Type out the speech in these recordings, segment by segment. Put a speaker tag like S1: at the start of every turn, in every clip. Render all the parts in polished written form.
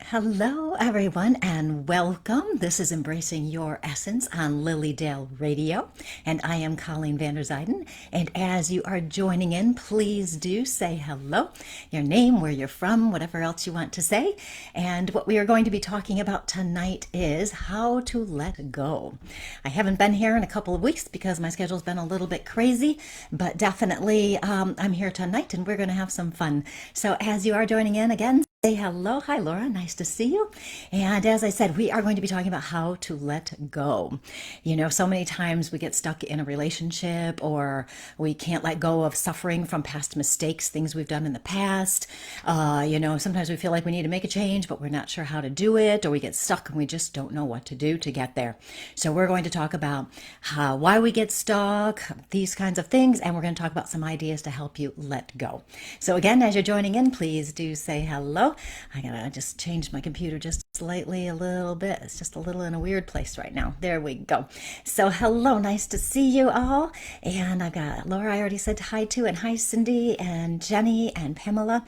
S1: Hello, everyone, and welcome. This is Embracing Your Essence on Lilydale Radio, and I am Colleen Vanderzijden. And as you are joining in, please do say hello, your name, where you're from, whatever else you want to say. And what we are going to be talking about tonight is how to let go. I haven't been here in a couple of weeks because my schedule's been a little bit crazy, but definitely I'm here tonight, and we're going to have some fun. So as you are joining in again, say hello. Hi, Laura. Nice to see you. And as I said, we are going to be talking about how to let go. You know, so many times we get stuck in a relationship or we can't let go of suffering from past mistakes, things we've done in the past. Sometimes we feel like we need to make a change, but we're not sure how to do it, or we get stuck and we just don't know what to do to get there. So we're going to talk about why we get stuck, these kinds of things, and we're going to talk about some ideas to help you let go. So again, as you're joining in, please do say hello. I gotta just change my computer just slightly a little bit. It's just a little in a weird place right now. There we go. So hello, nice to see you all. And I've got Laura, I already said hi to, and hi Cindy and Jenny and Pamela.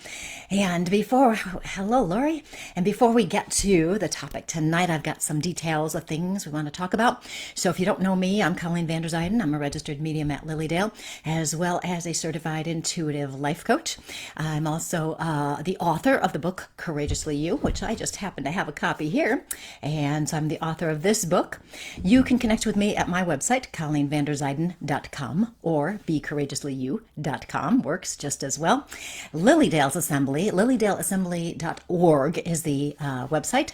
S1: And hello Lori. And before we get to the topic tonight, I've got some details of things we want to talk about. So if you don't know me, I'm Colleen Vanderzijden. I'm a registered medium at Lilydale, as well as a certified intuitive life coach. I'm also the author of the book Courageously You, which I just happen to have a copy here. And so I'm the author of this book. You can connect with me at my website, ColleenVanderzijden.com, or BeCourageouslyYou.com works just as well. Lilydale's Assembly, LilydaleAssembly.org is the website.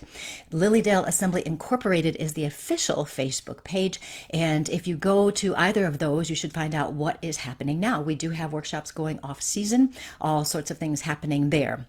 S1: Lilydale Assembly Incorporated is the official Facebook page. And if you go to either of those, you should find out what is happening now. We do have workshops going off season, all sorts of things happening there.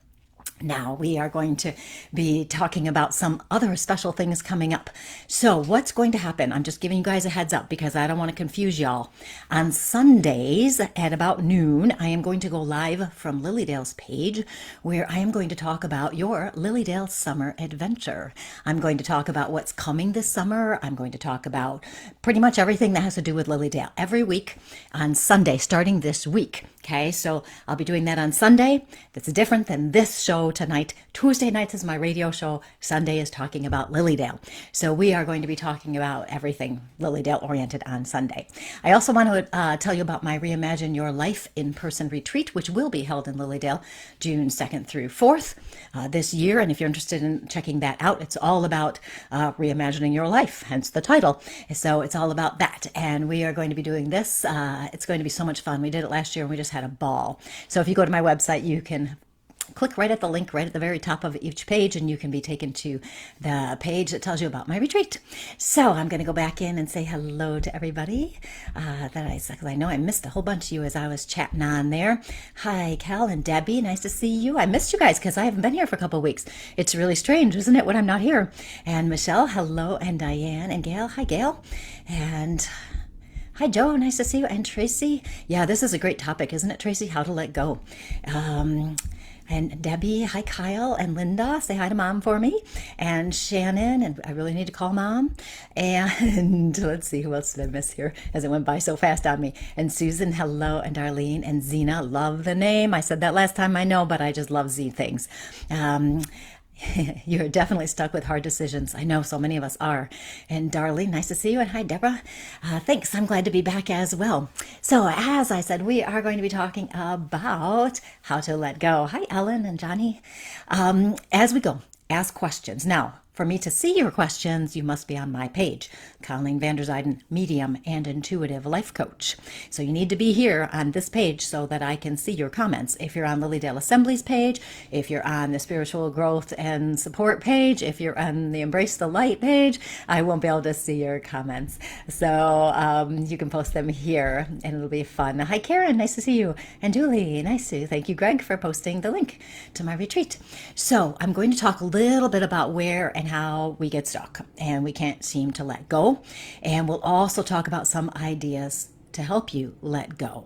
S1: Now we are going to be talking about some other special things coming up. So what's going to happen? I'm just giving you guys a heads up because I don't want to confuse y'all. On Sundays at about noon, I am going to go live from Lilydale's page where I am going to talk about your Lilydale summer adventure. I'm going to talk about what's coming this summer. I'm going to talk about pretty much everything that has to do with Lilydale every week on Sunday, starting this week. Okay, so I'll be doing that on Sunday. That's different than this show tonight. Tuesday nights is my radio show. Sunday is talking about Lilydale. So we are going to be talking about everything Lilydale oriented on Sunday. I also want to tell you about my Reimagine Your Life in-person retreat, which will be held in Lilydale June 2nd through 4th this year. And if you're interested in checking that out, it's all about reimagining your life, hence the title. So it's all about that. And we are going to be doing this. It's going to be so much fun. We did it last year and we just had a ball. So if you go to my website, you can click right at the link right at the very top of each page and you can be taken to the page that tells you about my retreat. So I'm going to go back in and say hello to everybody because I know I missed a whole bunch of you as I was chatting on there. Hi, Cal and Debbie. Nice to see you. I missed you guys because I haven't been here for a couple of weeks. It's really strange, isn't it, when I'm not here? And Michelle, hello, and Diane and Gail. Hi, Gail. And hi, Joe. Nice to see you. And Tracy. Yeah, this is a great topic, isn't it, Tracy? How to let go. And Debbie, hi, Kyle and Linda. Say hi to Mom for me. And Shannon, and I really need to call Mom. And let's see, who else did I miss here as it went by so fast on me? And Susan, hello. And Darlene and Zena, love the name. I said that last time, I know, but I just love Z things. You're definitely stuck with hard decisions. I know so many of us are. And Darlene, nice to see you. And hi, Deborah. Thanks. I'm glad to be back as well. So as I said, we are going to be talking about how to let go. Hi, Ellen and Johnny. As we go, ask questions. Now, for me to see your questions, you must be on my page, Colleen Vanderzijden, Medium and Intuitive Life Coach. So you need to be here on this page so that I can see your comments. If you're on Lilydale Assembly's page, if you're on the Spiritual Growth and Support page, if you're on the Embrace the Light page, I won't be able to see your comments. So you can post them here and it'll be fun. Hi, Karen. Nice to see you. And Julie, nice to thank you, Greg, for posting the link to my retreat. So I'm going to talk a little bit about where and how we get stuck and we can't seem to let go. And we'll also talk about some ideas to help you let go.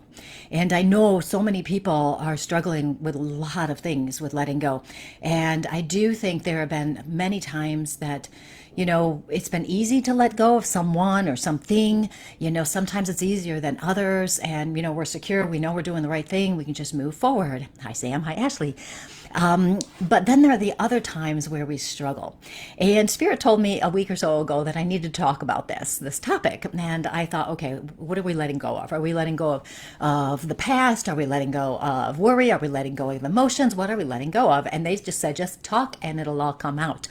S1: And I know so many people are struggling with a lot of things with letting go. And I do think there have been many times that, you know, it's been easy to let go of someone or something. You know, sometimes it's easier than others. And, you know, we're secure. We know we're doing the right thing. We can just move forward. Hi, Sam. Hi, Ashley. But then there are the other times where we struggle. And Spirit told me a week or so ago that I needed to talk about this topic. And I thought, okay, what are we letting go of? Are we letting go of the past? Are we letting go of worry? Are we letting go of emotions? What are we letting go of? And they just said, just talk and it'll all come out.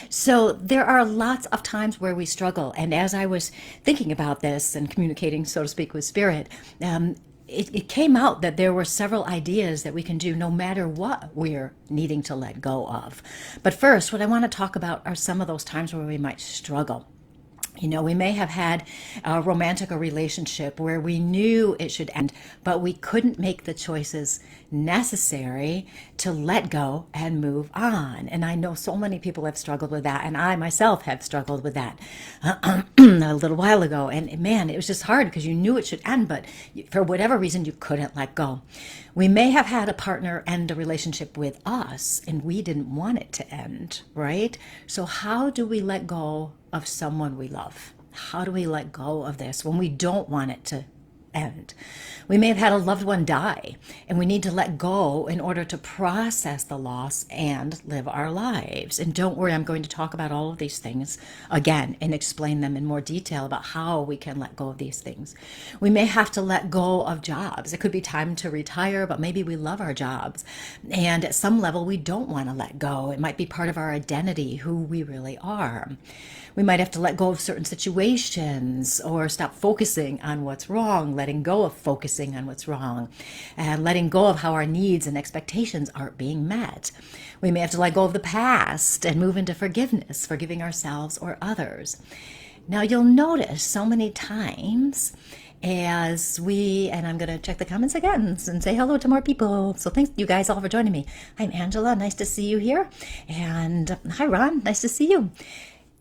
S1: So there are lots of times where we struggle. And as I was thinking about this and communicating, so to speak, with Spirit, it came out that there were several ideas that we can do no matter what we're needing to let go of. But first, what I want to talk about are some of those times where we might struggle. You know, we may have had a romantic relationship where we knew it should end, but we couldn't make the choices necessary to let go and move on. And I know so many people have struggled with that, and I myself have struggled with that a little while ago. And man, it was just hard because you knew it should end, but for whatever reason, you couldn't let go. We may have had a partner end a relationship with us, and we didn't want it to end, right? So how do we let go of someone we love? How do we let go of this when we don't want it to end? We may have had a loved one die, and we need to let go in order to process the loss and live our lives. And don't worry, I'm going to talk about all of these things again and explain them in more detail about how we can let go of these things. We may have to let go of jobs. It could be time to retire, but maybe we love our jobs. And at some level, we don't want to let go. It might be part of our identity, who we really are. We might have to let go of certain situations or stop focusing on what's wrong, letting go of focusing on what's wrong, and letting go of how our needs and expectations aren't being met. We may have to let go of the past and move into forgiveness, forgiving ourselves or others. Now, you'll notice so many times as and I'm going to check the comments again and say hello to more people. So thanks you guys all for joining me. I'm Angela. Nice to see you here. And hi, Ron. Nice to see you.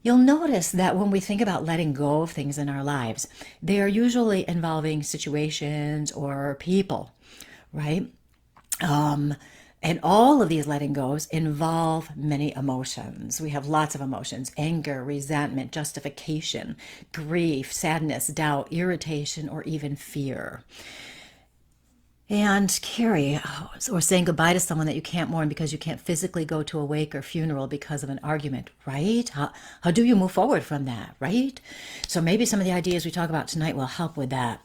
S1: You'll notice that when we think about letting go of things in our lives, they are usually involving situations or people, right? And all of these letting goes involve many emotions. We have lots of emotions: anger, resentment, justification, grief, sadness, doubt, irritation, or even fear. And Carrie, or saying goodbye to someone that you can't mourn because you can't physically go to a wake or funeral because of an argument, right? How do you move forward from that, right? So maybe some of the ideas we talk about tonight will help with that.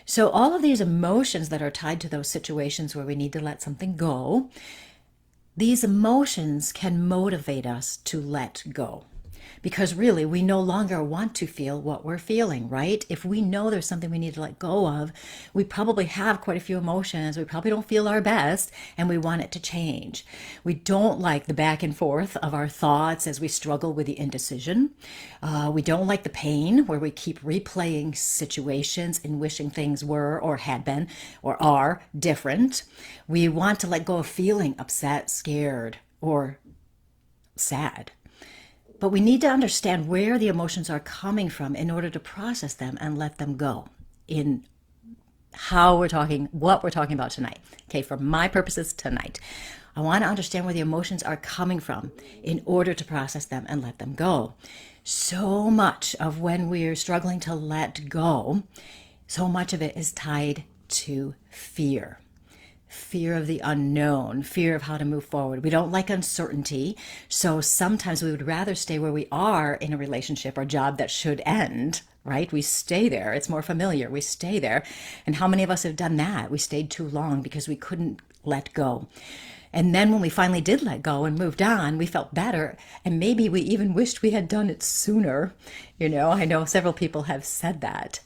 S1: So all of these emotions that are tied to those situations where we need to let something go, these emotions can motivate us to let go. Because really, we no longer want to feel what we're feeling, right? If we know there's something we need to let go of, we probably have quite a few emotions. We probably don't feel our best, and we want it to change. We don't like the back and forth of our thoughts as we struggle with the indecision. We don't like the pain where we keep replaying situations and wishing things were or had been or are different. We want to let go of feeling upset, scared, or sad. But we need to understand where the emotions are coming from in order to process them and let them go in what we're talking about tonight. Okay, for my purposes tonight, I want to understand where the emotions are coming from in order to process them and let them go. So much of when we're struggling to let go, so much of it is tied to fear. Fear of the unknown, fear of how to move forward. We don't like uncertainty, so sometimes we would rather stay where we are in a relationship or job that should end, right? We stay there. It's more familiar. We stay there. And how many of us have done that? We stayed too long because we couldn't let go. And then when we finally did let go and moved on, we felt better. And maybe we even wished we had done it sooner. You know, I know several people have said that.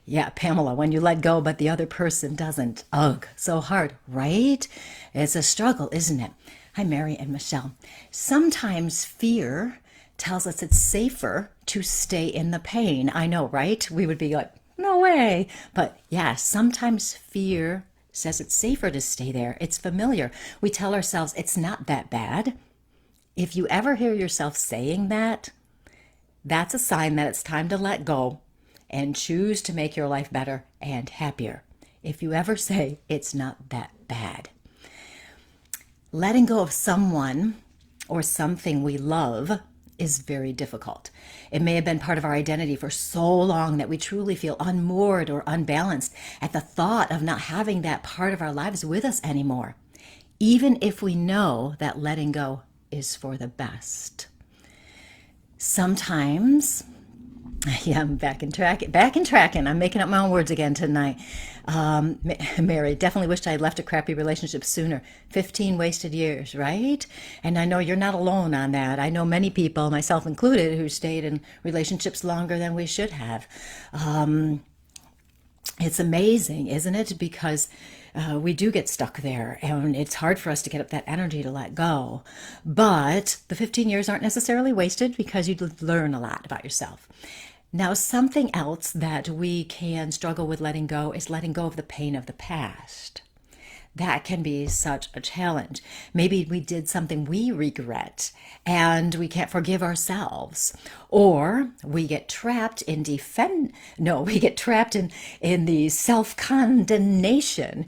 S1: Yeah, Pamela, when you let go, but the other person doesn't. Ugh, so hard, right? It's a struggle, isn't it? Hi, Mary and Michelle. Sometimes fear tells us it's safer to stay in the pain. I know, right? We would be like, no way. But yeah, sometimes fear says it's safer to stay there. It's familiar. We tell ourselves it's not that bad. If you ever hear yourself saying that, that's a sign that it's time to let go and choose to make your life better and happier. If you ever say it's not that bad. Letting go of someone or something we love is very difficult. It may have been part of our identity for so long that we truly feel unmoored or unbalanced at the thought of not having that part of our lives with us anymore. even if we know that letting go is for the best. Sometimes, yeah, I'm back in tracking. I'm making up my own words again tonight. Mary, definitely wished I had left a crappy relationship sooner. 15 wasted years, right? And I know you're not alone on that. I know many people, myself included, who stayed in relationships longer than we should have. It's amazing, isn't it? Because we do get stuck there, and it's hard for us to get up that energy to let go. But the 15 years aren't necessarily wasted because you learn a lot about yourself. Now, something else that we can struggle with letting go is letting go of the pain of the past. That can be such a challenge. Maybe we did something we regret and we can't forgive ourselves. Or we get trapped in in the self-condemnation.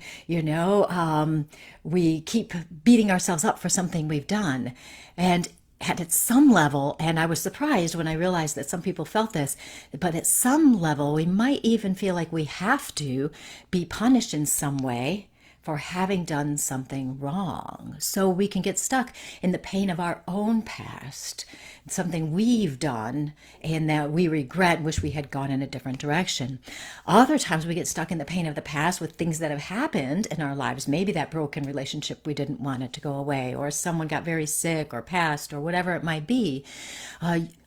S1: We keep beating ourselves up for something we've done. And at some level, and I was surprised when I realized that some people felt this, but at some level, we might even feel like we have to be punished in some way for having done something wrong. So we can get stuck in the pain of our own past, something we've done and that we regret, wish we had gone in a different direction. Other times we get stuck in the pain of the past with things that have happened in our lives. Maybe that broken relationship, we didn't want it to go away, or someone got very sick or passed, or whatever it might be.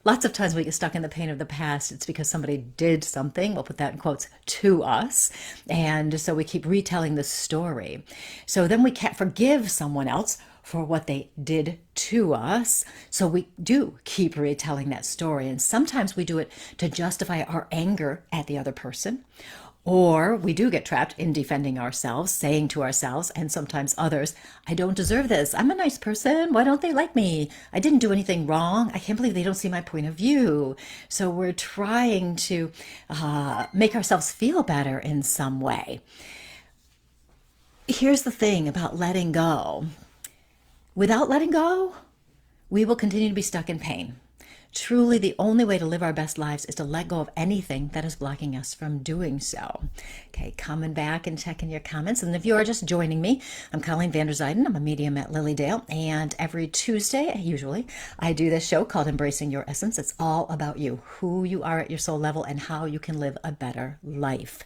S1: Lots of times we get stuck in the pain of the past. It's because somebody did something, we'll put that in quotes, to us. And so we keep retelling the story. So then we can't forgive someone else for what they did to us. So we do keep retelling that story. And sometimes we do it to justify our anger at the other person. Or we do get trapped in defending ourselves, saying to ourselves and sometimes others, I don't deserve this. I'm a nice person. Why don't they like me? I didn't do anything wrong. I can't believe they don't see my point of view. So we're trying to make ourselves feel better in some way. Here's the thing about letting go. Without letting go, we will continue to be stuck in pain. Truly, the only way to live our best lives is to let go of anything that is blocking us from doing so. Okay, coming back and checking your comments. And if you are just joining me, I'm Colleen Vander Zyden. I'm a medium at Lilydale. And every Tuesday, usually, I do this show called Embracing Your Essence. It's all about you, who you are at your soul level, and how you can live a better life.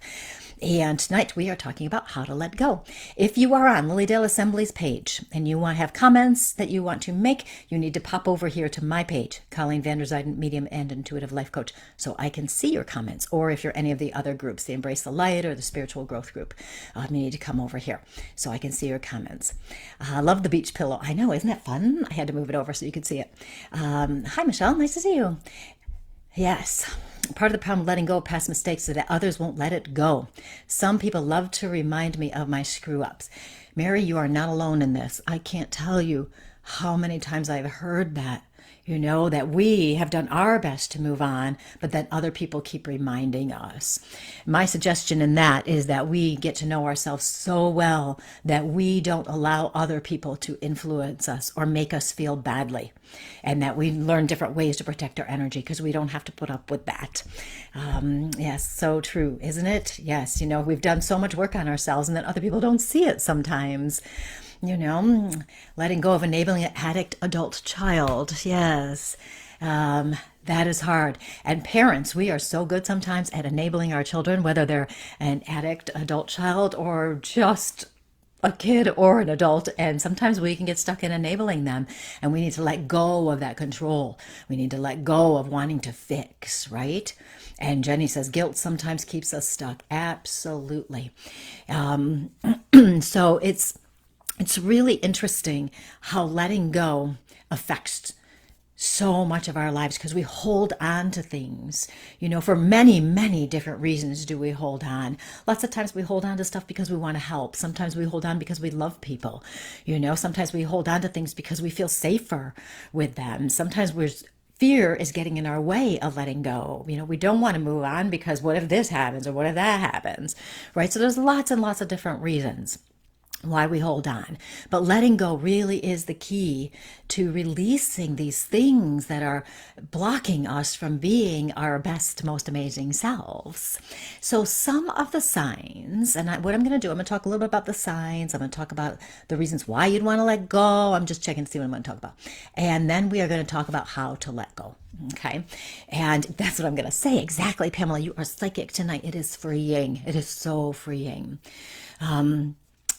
S1: And tonight we are talking about how to let go. If you are on Lilydale Assembly's page and you want to have comments that you want to make, you need to pop over here to my page, Colleen Vander Zyden, Medium and Intuitive Life Coach, so I can see your comments. Or if you're any of the other groups, the Embrace the Light or the Spiritual Growth Group, you need to come over here so I can see your comments. I love the beach pillow. I know, isn't that fun? I had to move it over so you could see it. Hi, Michelle. Nice to see you. Yes. Part of the problem letting go of past mistakes is that others won't let it go. Some people love to remind me of my screw-ups. Mary, you are not alone in this. I can't tell you how many times I've heard that. That we have done our best to move on, but that other people keep reminding us. My suggestion in that is that we get to know ourselves so well that we don't allow other people to influence us or make us feel badly, and that we learn different ways to protect our energy because we don't have to put up with that. Yes, so true, isn't it? Yes, we've done so much work on ourselves and that other people don't see it sometimes. Letting go of enabling an addict adult child. Yes, that is hard. And parents, we are so good sometimes at enabling our children, whether they're an addict adult child or just a kid or an adult. And sometimes we can get stuck in enabling them, and we need to let go of that control. We need to let go of wanting to fix, right? And Jenny says guilt sometimes keeps us stuck. Absolutely. So it's really interesting how letting go affects so much of our lives because we hold on to things, for many, many different reasons do we hold on. Lots of times we hold on to stuff because we want to help. Sometimes we hold on because we love people, sometimes we hold on to things because we feel safer with them. Sometimes fear is getting in our way of letting go. We don't want to move on because what if this happens or what if that happens, right? So there's lots and lots of different reasons. why we hold on. But letting go really is the key to releasing these things that are blocking us from being our best, most amazing selves. So some of the signs, and what I'm going to do, I'm going to talk a little bit about the signs. I'm going to talk about the reasons why you'd want to let go. I'm just checking to see what I'm going to talk about. And then we are going to talk about how to let go. Okay. And that's what I'm going to say. Exactly, Pamela. You are psychic tonight. It is freeing. It is so freeing.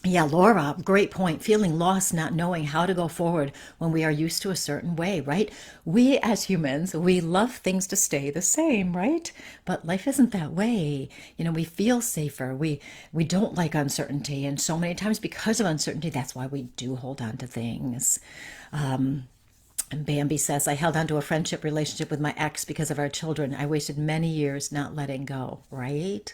S1: Yeah, Laura, great point. Feeling lost, not knowing how to go forward when we are used to a certain way, right? We as humans, we love things to stay the same, right? But life isn't that way. We feel safer. We don't like uncertainty. And so many times because of uncertainty, that's why we do hold on to things. And Bambi says, I held on to a friendship relationship with my ex because of our children. I wasted many years not letting go, right?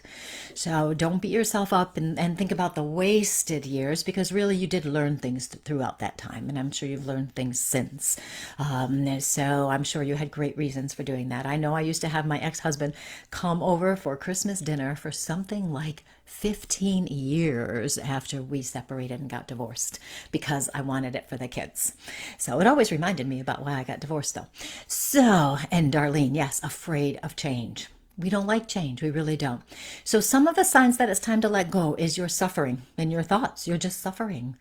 S1: So don't beat yourself up and think about the wasted years, because really you did learn things throughout that time. And I'm sure you've learned things since. So I'm sure you had great reasons for doing that. I know I used to have my ex-husband come over for Christmas dinner for something like 15 years after we separated and got divorced, because I wanted it for the kids. So it always reminded me about why I got divorced, though. So, and Darlene, yes, afraid of change. We don't like change. We really don't. So some of the signs that it's time to let go is you're suffering in your thoughts. You're just suffering.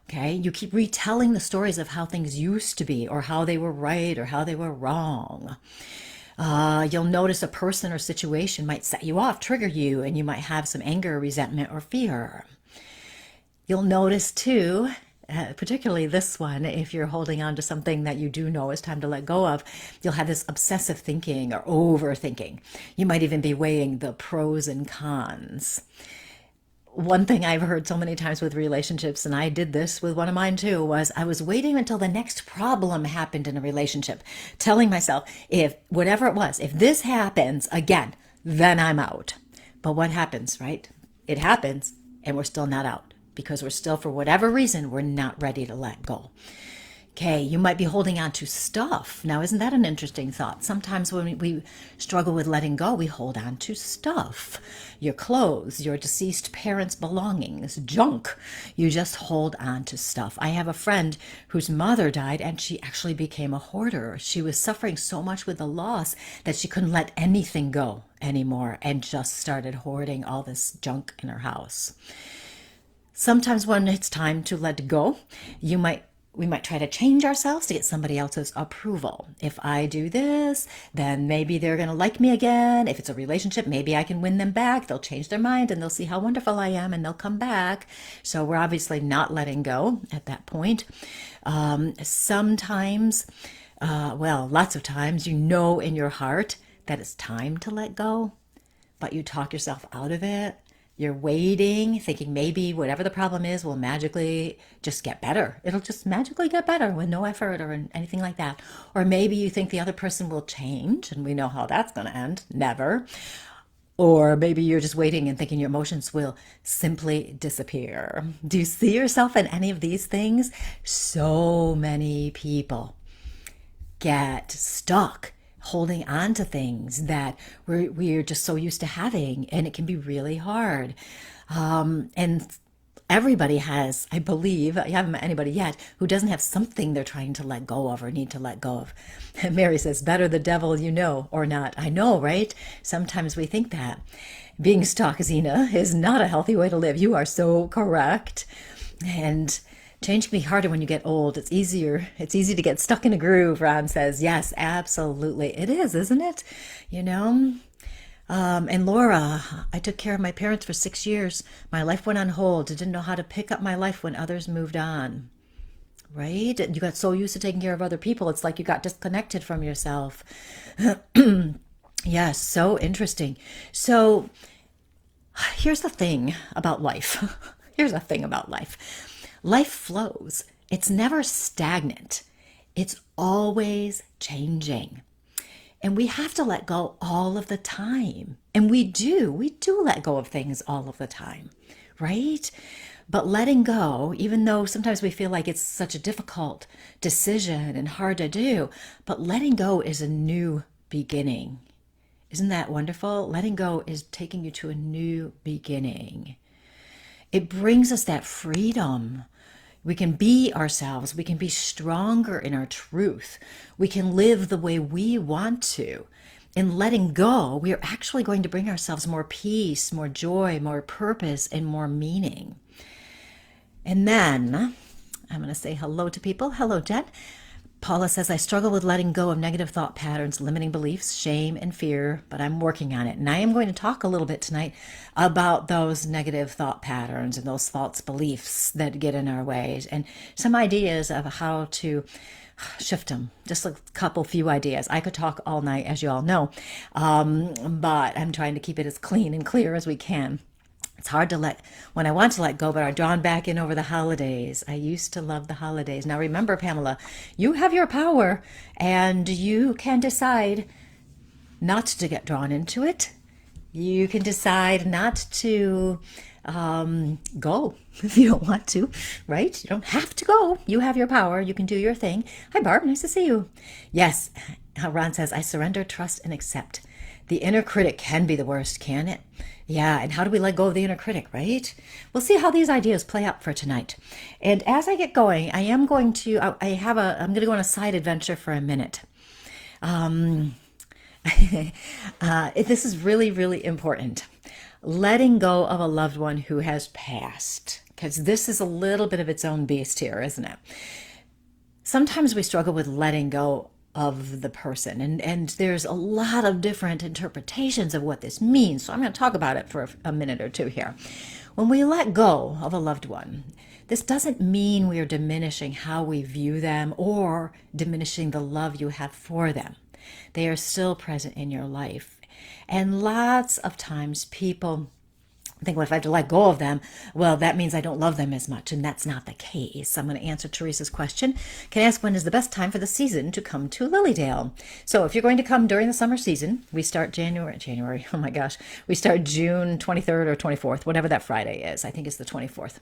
S1: Okay. You keep retelling the stories of how things used to be, or how they were right, or how they were wrong. You'll notice a person or situation might set you off, trigger you, and you might have some anger, resentment, or fear. You'll notice too, particularly this one, if you're holding on to something that you do know is time to let go of, you'll have this obsessive thinking or overthinking. You might even be weighing the pros and cons. One thing I've heard so many times with relationships, and I did this with one of mine too, was I was waiting until the next problem happened in a relationship, telling myself, if whatever it was, if this happens again, then I'm out. But what happens, right? It happens, and we're still not out, because we're still, for whatever reason, we're not ready to let go. Okay, you might be holding on to stuff. Now, isn't that an interesting thought? Sometimes when we struggle with letting go, we hold on to stuff. Your clothes, your deceased parents' belongings, junk. You just hold on to stuff. I have a friend whose mother died, and she actually became a hoarder. She was suffering so much with the loss that she couldn't let anything go anymore, and just started hoarding all this junk in her house. Sometimes when it's time to let go, we might try to change ourselves to get somebody else's approval. If I do this, then maybe they're going to like me again. If it's a relationship, maybe I can win them back. They'll change their mind and they'll see how wonderful I am and they'll come back. So we're obviously not letting go at that point. Sometimes, lots of times, you know in your heart that it's time to let go, but you talk yourself out of it. You're waiting, thinking maybe whatever the problem is will magically just get better. It'll just magically get better with no effort or anything like that. Or maybe you think the other person will change, and we know how that's going to end. Never. Or maybe you're just waiting and thinking your emotions will simply disappear. Do you see yourself in any of these things? So many people get stuck holding on to things that we're just so used to having, and it can be really hard. And everybody has, I believe, I haven't met anybody yet who doesn't have something they're trying to let go of or need to let go of. And Mary says, better the devil you know or not. I know, right? Sometimes we think that. Being stuck, Zena, is not a healthy way to live. You are so correct. And change can be harder when you get old. It's easier. It's easy to get stuck in a groove, Ron says. Yes, absolutely. It is, isn't it? And Laura, I took care of my parents for 6 years. My life went on hold. I didn't know how to pick up my life when others moved on. Right? You got so used to taking care of other people. It's like you got disconnected from yourself. Yes, so interesting. So here's the thing about life. Here's the thing about life. Life flows. It's never stagnant. It's always changing. And we have to let go all of the time. And we do let go of things all of the time, right? But letting go, even though sometimes we feel like it's such a difficult decision and hard to do, but letting go is a new beginning. Isn't that wonderful? Letting go is taking you to a new beginning. It brings us that freedom. We can be ourselves. We can be stronger in our truth. We can live the way we want to. In letting go, we are actually going to bring ourselves more peace, more joy, more purpose, and more meaning. And then I'm going to say hello to people. Hello, Jen. Paula says, I struggle with letting go of negative thought patterns, limiting beliefs, shame, and fear, but I'm working on it. And I am going to talk a little bit tonight about those negative thought patterns and those false beliefs that get in our ways, and some ideas of how to shift them. Just a few ideas. I could talk all night, as you all know, but I'm trying to keep it as clean and clear as we can. It's hard to when I want to let go, but I'm drawn back in over the holidays. I used to love the holidays. Now remember, Pamela, you have your power and you can decide not to get drawn into it. You can decide not to go if you don't want to, right? You don't have to go. You have your power. You can do your thing. Hi, Barb. Nice to see you. Yes, Ron says, I surrender, trust, and accept. The inner critic can be the worst, can it? Yeah, and how do we let go of the inner critic, right? We'll see how these ideas play out for tonight. And as I get going, I'm going to go on a side adventure for a minute. This is really, really important. Letting go of a loved one who has passed, because this is a little bit of its own beast here, isn't it? Sometimes we struggle with letting go of the person, and there's a lot of different interpretations of what this means. So I'm going to talk about it for a minute or two here. When we let go of a loved one, this doesn't mean we are diminishing how we view them or diminishing the love you have for them. They are still present in your life. And lots of times people think, well, if I have to let go of them, well, that means I don't love them as much. And that's not the case. I'm going to answer Teresa's question. Can I ask, when is the best time for the season to come to Lilydale? So if you're going to come during the summer season, we start January. Oh my gosh. We start June 23rd or 24th, whatever that Friday is. I think it's the 24th.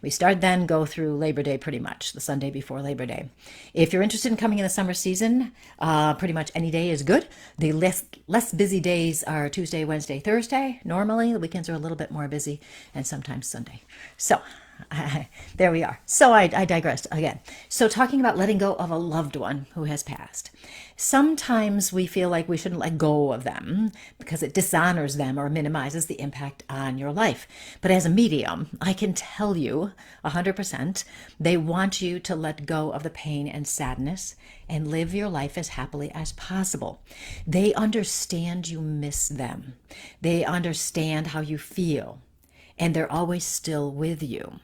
S1: We start then, go through Labor Day pretty much, the Sunday before Labor Day. If you're interested in coming in the summer season, pretty much any day is good. The less busy days are Tuesday, Wednesday, Thursday. Normally, the weekends are a little bit more busy, and sometimes Sunday. So there we are. So I digressed again. So talking about letting go of a loved one who has passed. Sometimes we feel like we shouldn't let go of them because it dishonors them or minimizes the impact on your life. But as a medium, I can tell you 100% they want you to let go of the pain and sadness and live your life as happily as possible. They understand you miss them. They understand how you feel, and they're always still with you.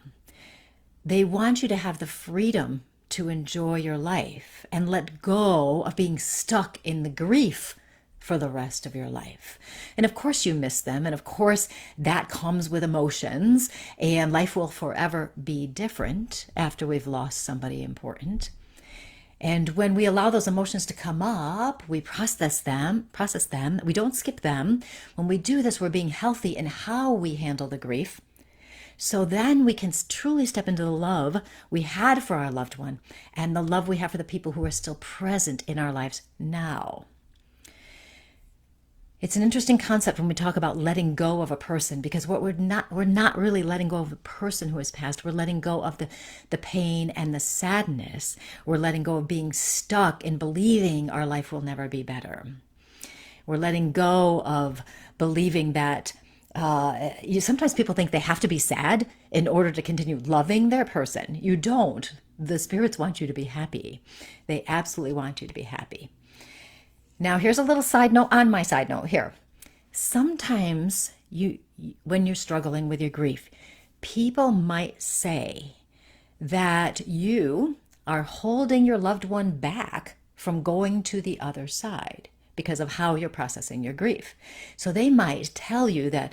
S1: They want you to have the freedom to enjoy your life and let go of being stuck in the grief for the rest of your life. And of course you miss them, and of course that comes with emotions, and life will forever be different after we've lost somebody important. And when we allow those emotions to come up, we process them. We don't skip them. When we do this, we're being healthy in how we handle the grief. So then we can truly step into the love we had for our loved one and the love we have for the people who are still present in our lives now. It's an interesting concept when we talk about letting go of a person, because we're not really letting go of a person who has passed. We're letting go of the pain and the sadness. We're letting go of being stuck in believing our life will never be better. We're letting go of believing that sometimes people think they have to be sad in order to continue loving their person. You don't. The spirits want you to be happy. They absolutely want you to be happy. Now, here's a little side note on my side note here. Sometimes when you're struggling with your grief, people might say that you are holding your loved one back from going to the other side because of how you're processing your grief. So they might tell you that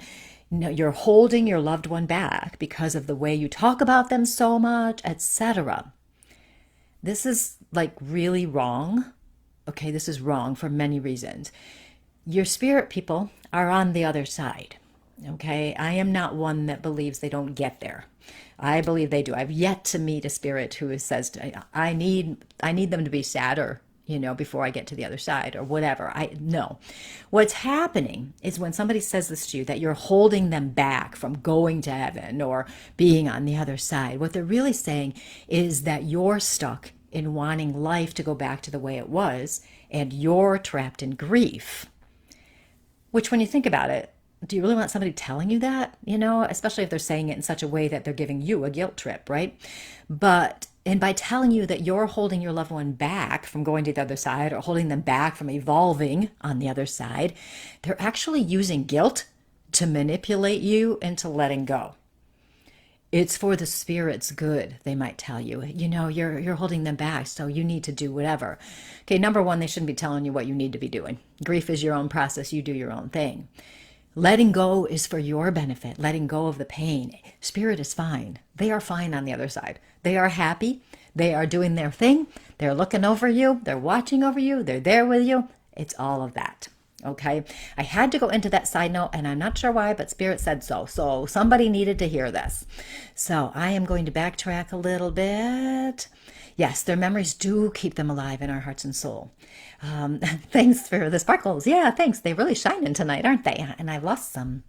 S1: you're holding your loved one back because of the way you talk about them so much, etc. This is really wrong. Okay, this is wrong for many reasons. Your spirit people are on the other side. Okay, I am not one that believes they don't get there. I believe they do. I've yet to meet a spirit who says, I need them to be sadder before I get to the other side or whatever. No. What's happening is when somebody says this to you, that you're holding them back from going to heaven or being on the other side, what they're really saying is that you're stuck in wanting life to go back to the way it was, and you're trapped in grief. Which, when you think about it, do you really want somebody telling you that? Especially if they're saying it in such a way that they're giving you a guilt trip, right? And by telling you that you're holding your loved one back from going to the other side or holding them back from evolving on the other side, they're actually using guilt to manipulate you into letting go. It's for the spirit's good, they might tell you. You're holding them back, so you need to do whatever. Okay, number one, they shouldn't be telling you what you need to be doing. Grief is your own process. You do your own thing. Letting go is for your benefit. Letting go of the pain. Spirit is fine. They are fine on the other side. They are happy. They are doing their thing. They're looking over you. They're watching over you. They're there with you. It's all of that. Okay. I had to go into that side note, and I'm not sure why, but Spirit said so. So somebody needed to hear this. So I am going to backtrack a little bit. Yes, their memories do keep them alive in our hearts and soul. Thanks for the sparkles. Yeah, thanks. They're really shining tonight, aren't they? And I've lost some.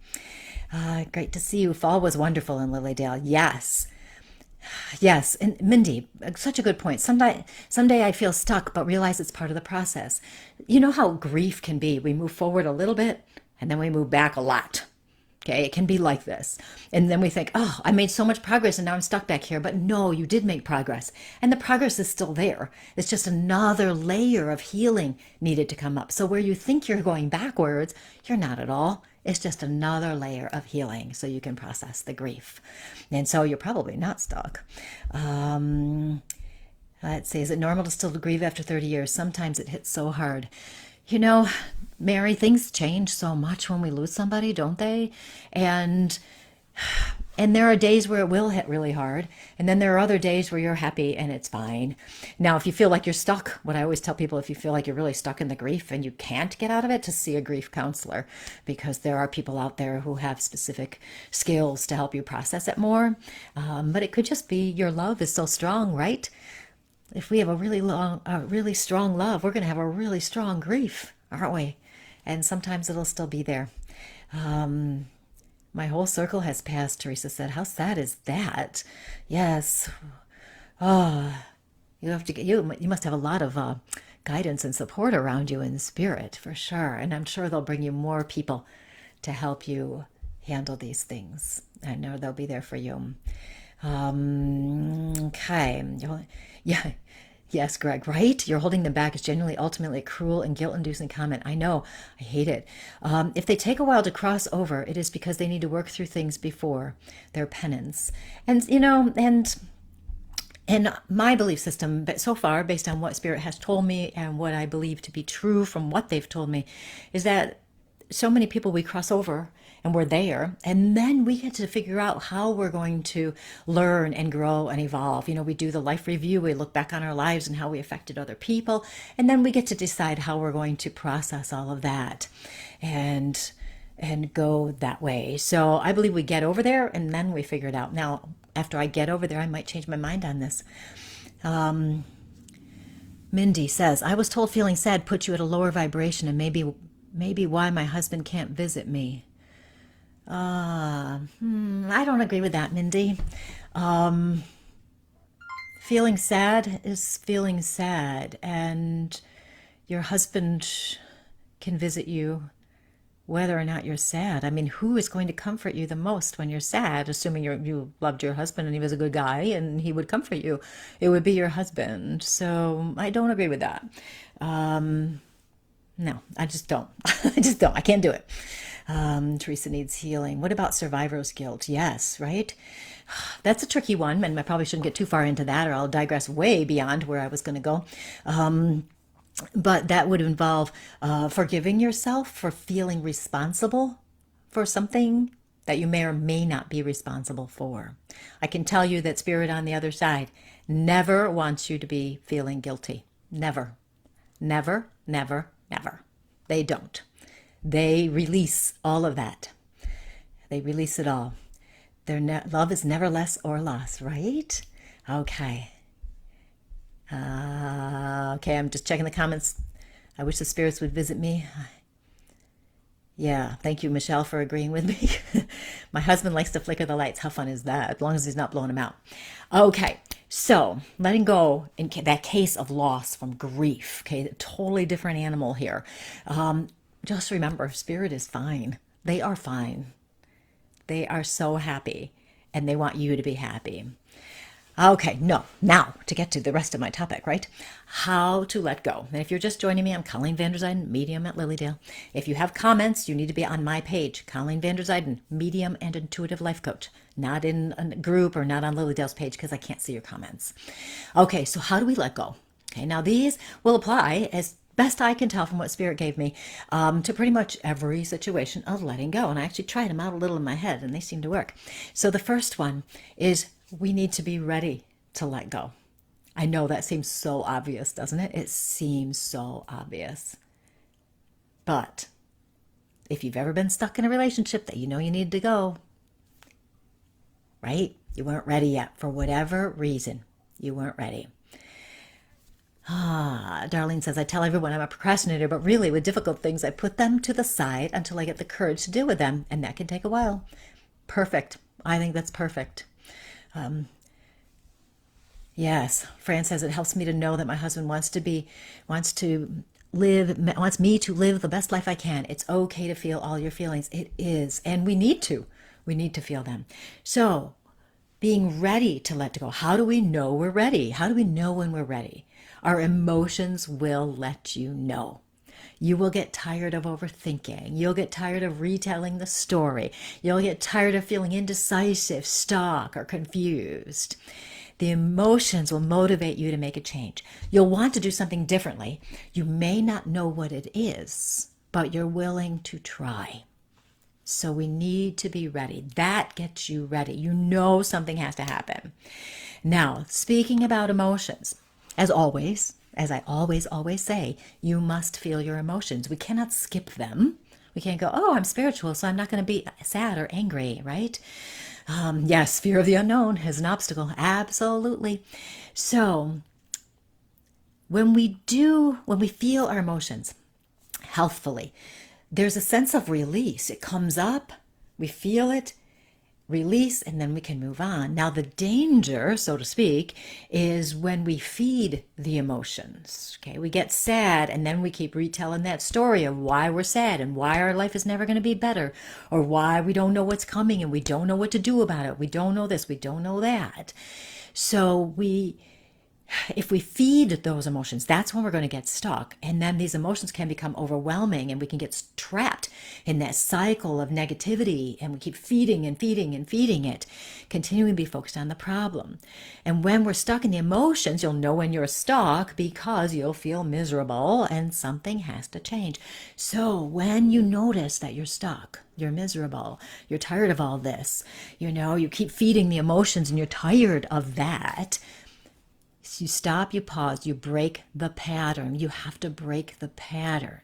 S1: Great to see you. Fall was wonderful in Lilydale. Yes. Yes. And Mindy, such a good point. Someday I feel stuck, but realize it's part of the process. You know how grief can be. We move forward a little bit, and then we move back a lot. Okay, it can be like this. And then we think, oh, I made so much progress and now I'm stuck back here. But no, you did make progress. And the progress is still there. It's just another layer of healing needed to come up. So where you think you're going backwards, you're not at all. It's just another layer of healing so you can process the grief. And so you're probably not stuck. Let's see, is it normal to still grieve after 30 years? Sometimes it hits so hard. Mary, things change so much when we lose somebody, don't they? And there are days where it will hit really hard. And then there are other days where you're happy and it's fine. Now, if you feel like you're stuck, what I always tell people, if you feel like you're really stuck in the grief and you can't get out of it, to see a grief counselor, because there are people out there who have specific skills to help you process it more. But it could just be your love is so strong, right? If we have a really strong love, we're going to have a really strong grief, aren't we? And sometimes it'll still be there. My whole circle has passed, Teresa said. How sad is that? Yes. Oh, you must have a lot of guidance and support around you in spirit, for sure. And I'm sure they'll bring you more people to help you handle these things. I know they'll be there for you. Okay. Yeah. Yes, Greg, right? You're holding them back is genuinely, ultimately a cruel and guilt-inducing comment. I know. I hate it. If they take a while to cross over, it is because they need to work through things before their penance. And, and my belief system, but so far, based on what Spirit has told me and what I believe to be true from what they've told me, is that so many people we cross over and we're there, and then we get to figure out how we're going to learn and grow and evolve. We do the life review, we look back on our lives and how we affected other people, and then we get to decide how we're going to process all of that and go that way. So I believe we get over there and then we figure it out. Now, after I get over there, I might change my mind on this. Mindy says, I was told feeling sad puts you at a lower vibration and maybe why my husband can't visit me. I don't agree with that, Mindy. Feeling sad is feeling sad, and your husband can visit you whether or not you're sad. I mean, who is going to comfort you the most when you're sad, assuming you loved your husband and he was a good guy and he would comfort you? It would be your husband. So I don't agree with that. No, I just don't. I can't do it. Teresa needs healing. What about survivor's guilt? Yes, right? That's a tricky one, and I probably shouldn't get too far into that, or I'll digress way beyond where I was going to go. But that would involve forgiving yourself for feeling responsible for something that you may or may not be responsible for. I can tell you that Spirit on the other side never wants you to be feeling guilty. Never. Never, never, never. They don't. They release all of that. They release it all. Their love is never less or lost, right? Okay. Okay, I'm just checking the comments. I wish the spirits would visit me. Yeah, thank you, Michelle, for agreeing with me. My husband likes to flicker the lights. How fun is that? As long as he's not blowing them out. Okay, so letting go in that case of loss from grief. Okay, a totally different animal here. Just remember, spirit is fine. They are fine. They are so happy, and they want you to be happy. Okay, no. Now, to get to the rest of my topic, right? How to let go. And if you're just joining me, I'm Colleen Vanderzijden, medium at Lilydale. If you have comments, you need to be on my page, Colleen Vanderzijden, medium and intuitive life coach. Not in a group or not on Lilydale's page because I can't see your comments. Okay, so how do we let go? Okay, now these will apply as best I can tell from what Spirit gave me to pretty much every situation of letting go. And I actually tried them out a little in my head and they seem to work. So the first one is we need to be ready to let go. I know that seems so obvious, doesn't it? It seems so obvious. But if you've ever been stuck in a relationship that you know you need to go, right? You weren't ready yet for whatever reason. You weren't ready. Darlene says, I tell everyone I'm a procrastinator, but really with difficult things, I put them to the side until I get the courage to deal with them. And that can take a while. Perfect. I think that's perfect. Yes, Fran says it helps me to know that my husband wants me to live the best life I can. It's okay to feel all your feelings. It is, and we need to feel them. So being ready to let go. How do we know we're ready? How do we know when we're ready? Our emotions will let you know. You will get tired of overthinking. You'll get tired of retelling the story. You'll get tired of feeling indecisive, stuck, or confused. The emotions will motivate you to make a change. You'll want to do something differently. You may not know what it is, but you're willing to try. So we need to be ready. That gets you ready. You know something has to happen. Now, speaking about emotions, as always, as I always say, you must feel your emotions. We cannot skip them. We can't go, oh, I'm spiritual, so I'm not going to be sad or angry, right? Yes, fear of the unknown is an obstacle. Absolutely. So when we feel our emotions healthfully, there's a sense of release. It comes up, we feel it, release, and then we can move on. Now, the danger, so to speak, is when we feed the emotions. Okay, we get sad, and then we keep retelling that story of why we're sad and why our life is never going to be better, or why we don't know what's coming and we don't know what to do about it. We don't know this, we don't know that. So if we feed those emotions, that's when we're going to get stuck. And then these emotions can become overwhelming and we can get trapped in that cycle of negativity. And we keep feeding and feeding and feeding it, continuing to be focused on the problem. And when we're stuck in the emotions, you'll know when you're stuck because you'll feel miserable and something has to change. So when you notice that you're stuck, you're miserable, you're tired of all this, you keep feeding the emotions and you're tired of that, you stop, you pause, you break the pattern. You have to break the pattern.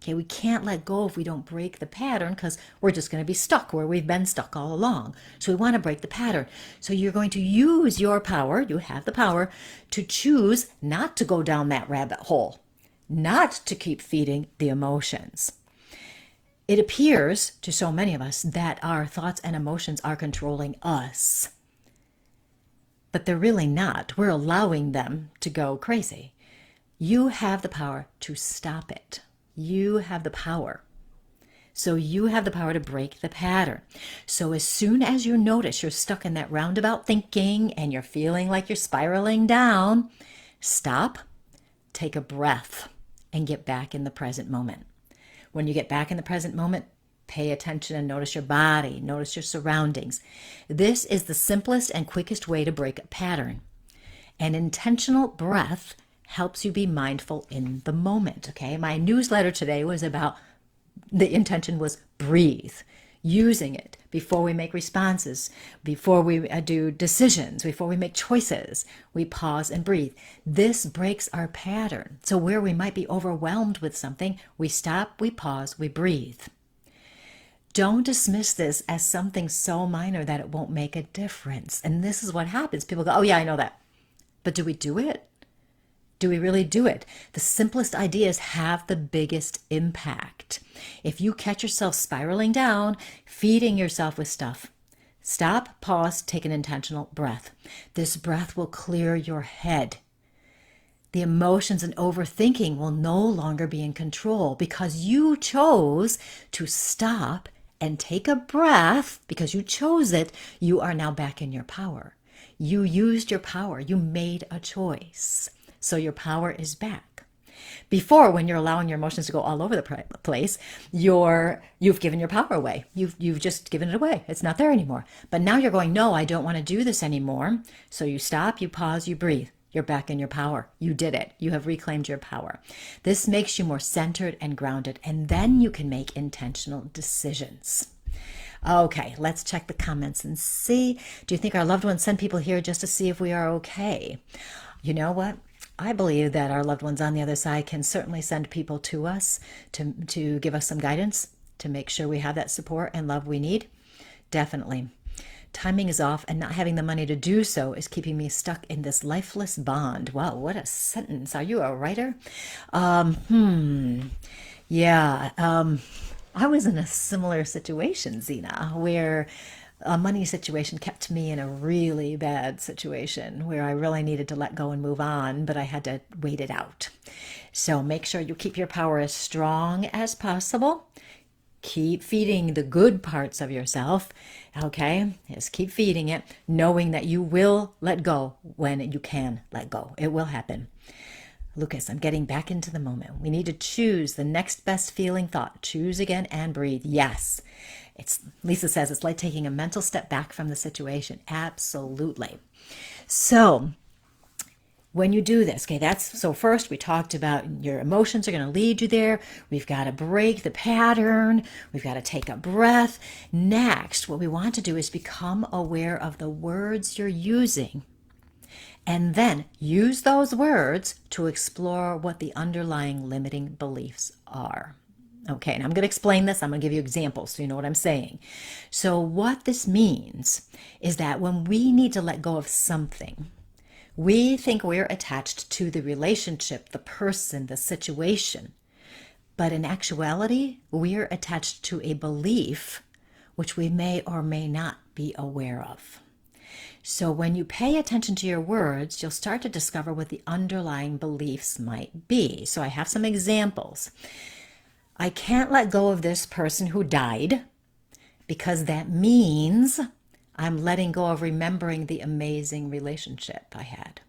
S1: Okay, we can't let go if we don't break the pattern because we're just going to be stuck where we've been stuck all along. So we want to break the pattern. So you're going to use your power, you have the power, to choose not to go down that rabbit hole, not to keep feeding the emotions. It appears to so many of us that our thoughts and emotions are controlling us. But they're really not. We're allowing them to go crazy. You have the power to stop it. You have the power. So you have the power to break the pattern. So as soon as you notice you're stuck in that roundabout thinking and you're feeling like you're spiraling down, stop, take a breath, and get back in the present moment. When you get back in the present moment, pay attention and notice your body, notice your surroundings. This is the simplest and quickest way to break a pattern. An intentional breath helps you be mindful in the moment, okay? My newsletter today was about, the intention was breathe, using it before we make responses, before we do decisions, before we make choices. We pause and breathe. This breaks our pattern. So where we might be overwhelmed with something, we stop, we pause, we breathe. Don't dismiss this as something so minor that it won't make a difference. And this is what happens. People go, oh yeah, I know that. But do we do it? Do we really do it? The simplest ideas have the biggest impact. If you catch yourself spiraling down, feeding yourself with stuff, stop, pause, take an intentional breath. This breath will clear your head. The emotions and overthinking will no longer be in control because you chose to stop and take a breath. Because you chose it, you are now back in your power. You used your power. You made a choice. So your power is back. Before, when you're allowing your emotions to go all over the place, you've given your power away. You've just given it away. It's not there anymore. But now you're going, no, I don't want to do this anymore. So you stop, you pause, you breathe. You're back in your power. You did it. You have reclaimed your power. This makes you more centered and grounded, and then you can make intentional decisions. Okay, let's check the comments and see. Do you think our loved ones send people here just to see if we are okay? You know what? I believe that our loved ones on the other side can certainly send people to us to give us some guidance, to make sure we have that support and love we need. Definitely. Timing is off, and not having the money to do so is keeping me stuck in this lifeless bond. Wow, what a sentence. Are you a writer? Yeah. I was in a similar situation, Zena, where a money situation kept me in a really bad situation where I really needed to let go and move on, but I had to wait it out. So make sure you keep your power as strong as possible. Keep feeding the good parts of yourself, okay? Just keep feeding it, knowing that you will let go when you can let go. It will happen. Lucas, I'm getting back into the moment. We need to choose the next best feeling thought. Choose again and breathe. Yes. Lisa says it's like taking a mental step back from the situation. Absolutely. So when you do this, okay, so first we talked about your emotions are going to lead you there. We've got to break the pattern. We've got to take a breath. Next, what we want to do is become aware of the words you're using, and then use those words to explore what the underlying limiting beliefs are. Okay, and I'm going to explain this. I'm going to give you examples so you know what I'm saying. So what this means is that when we need to let go of something, we think we're attached to the relationship, the person, the situation. But in actuality, we're attached to a belief which we may or may not be aware of. So when you pay attention to your words, you'll start to discover what the underlying beliefs might be. So I have some examples. I can't let go of this person who died because that means I'm letting go of remembering the amazing relationship I had.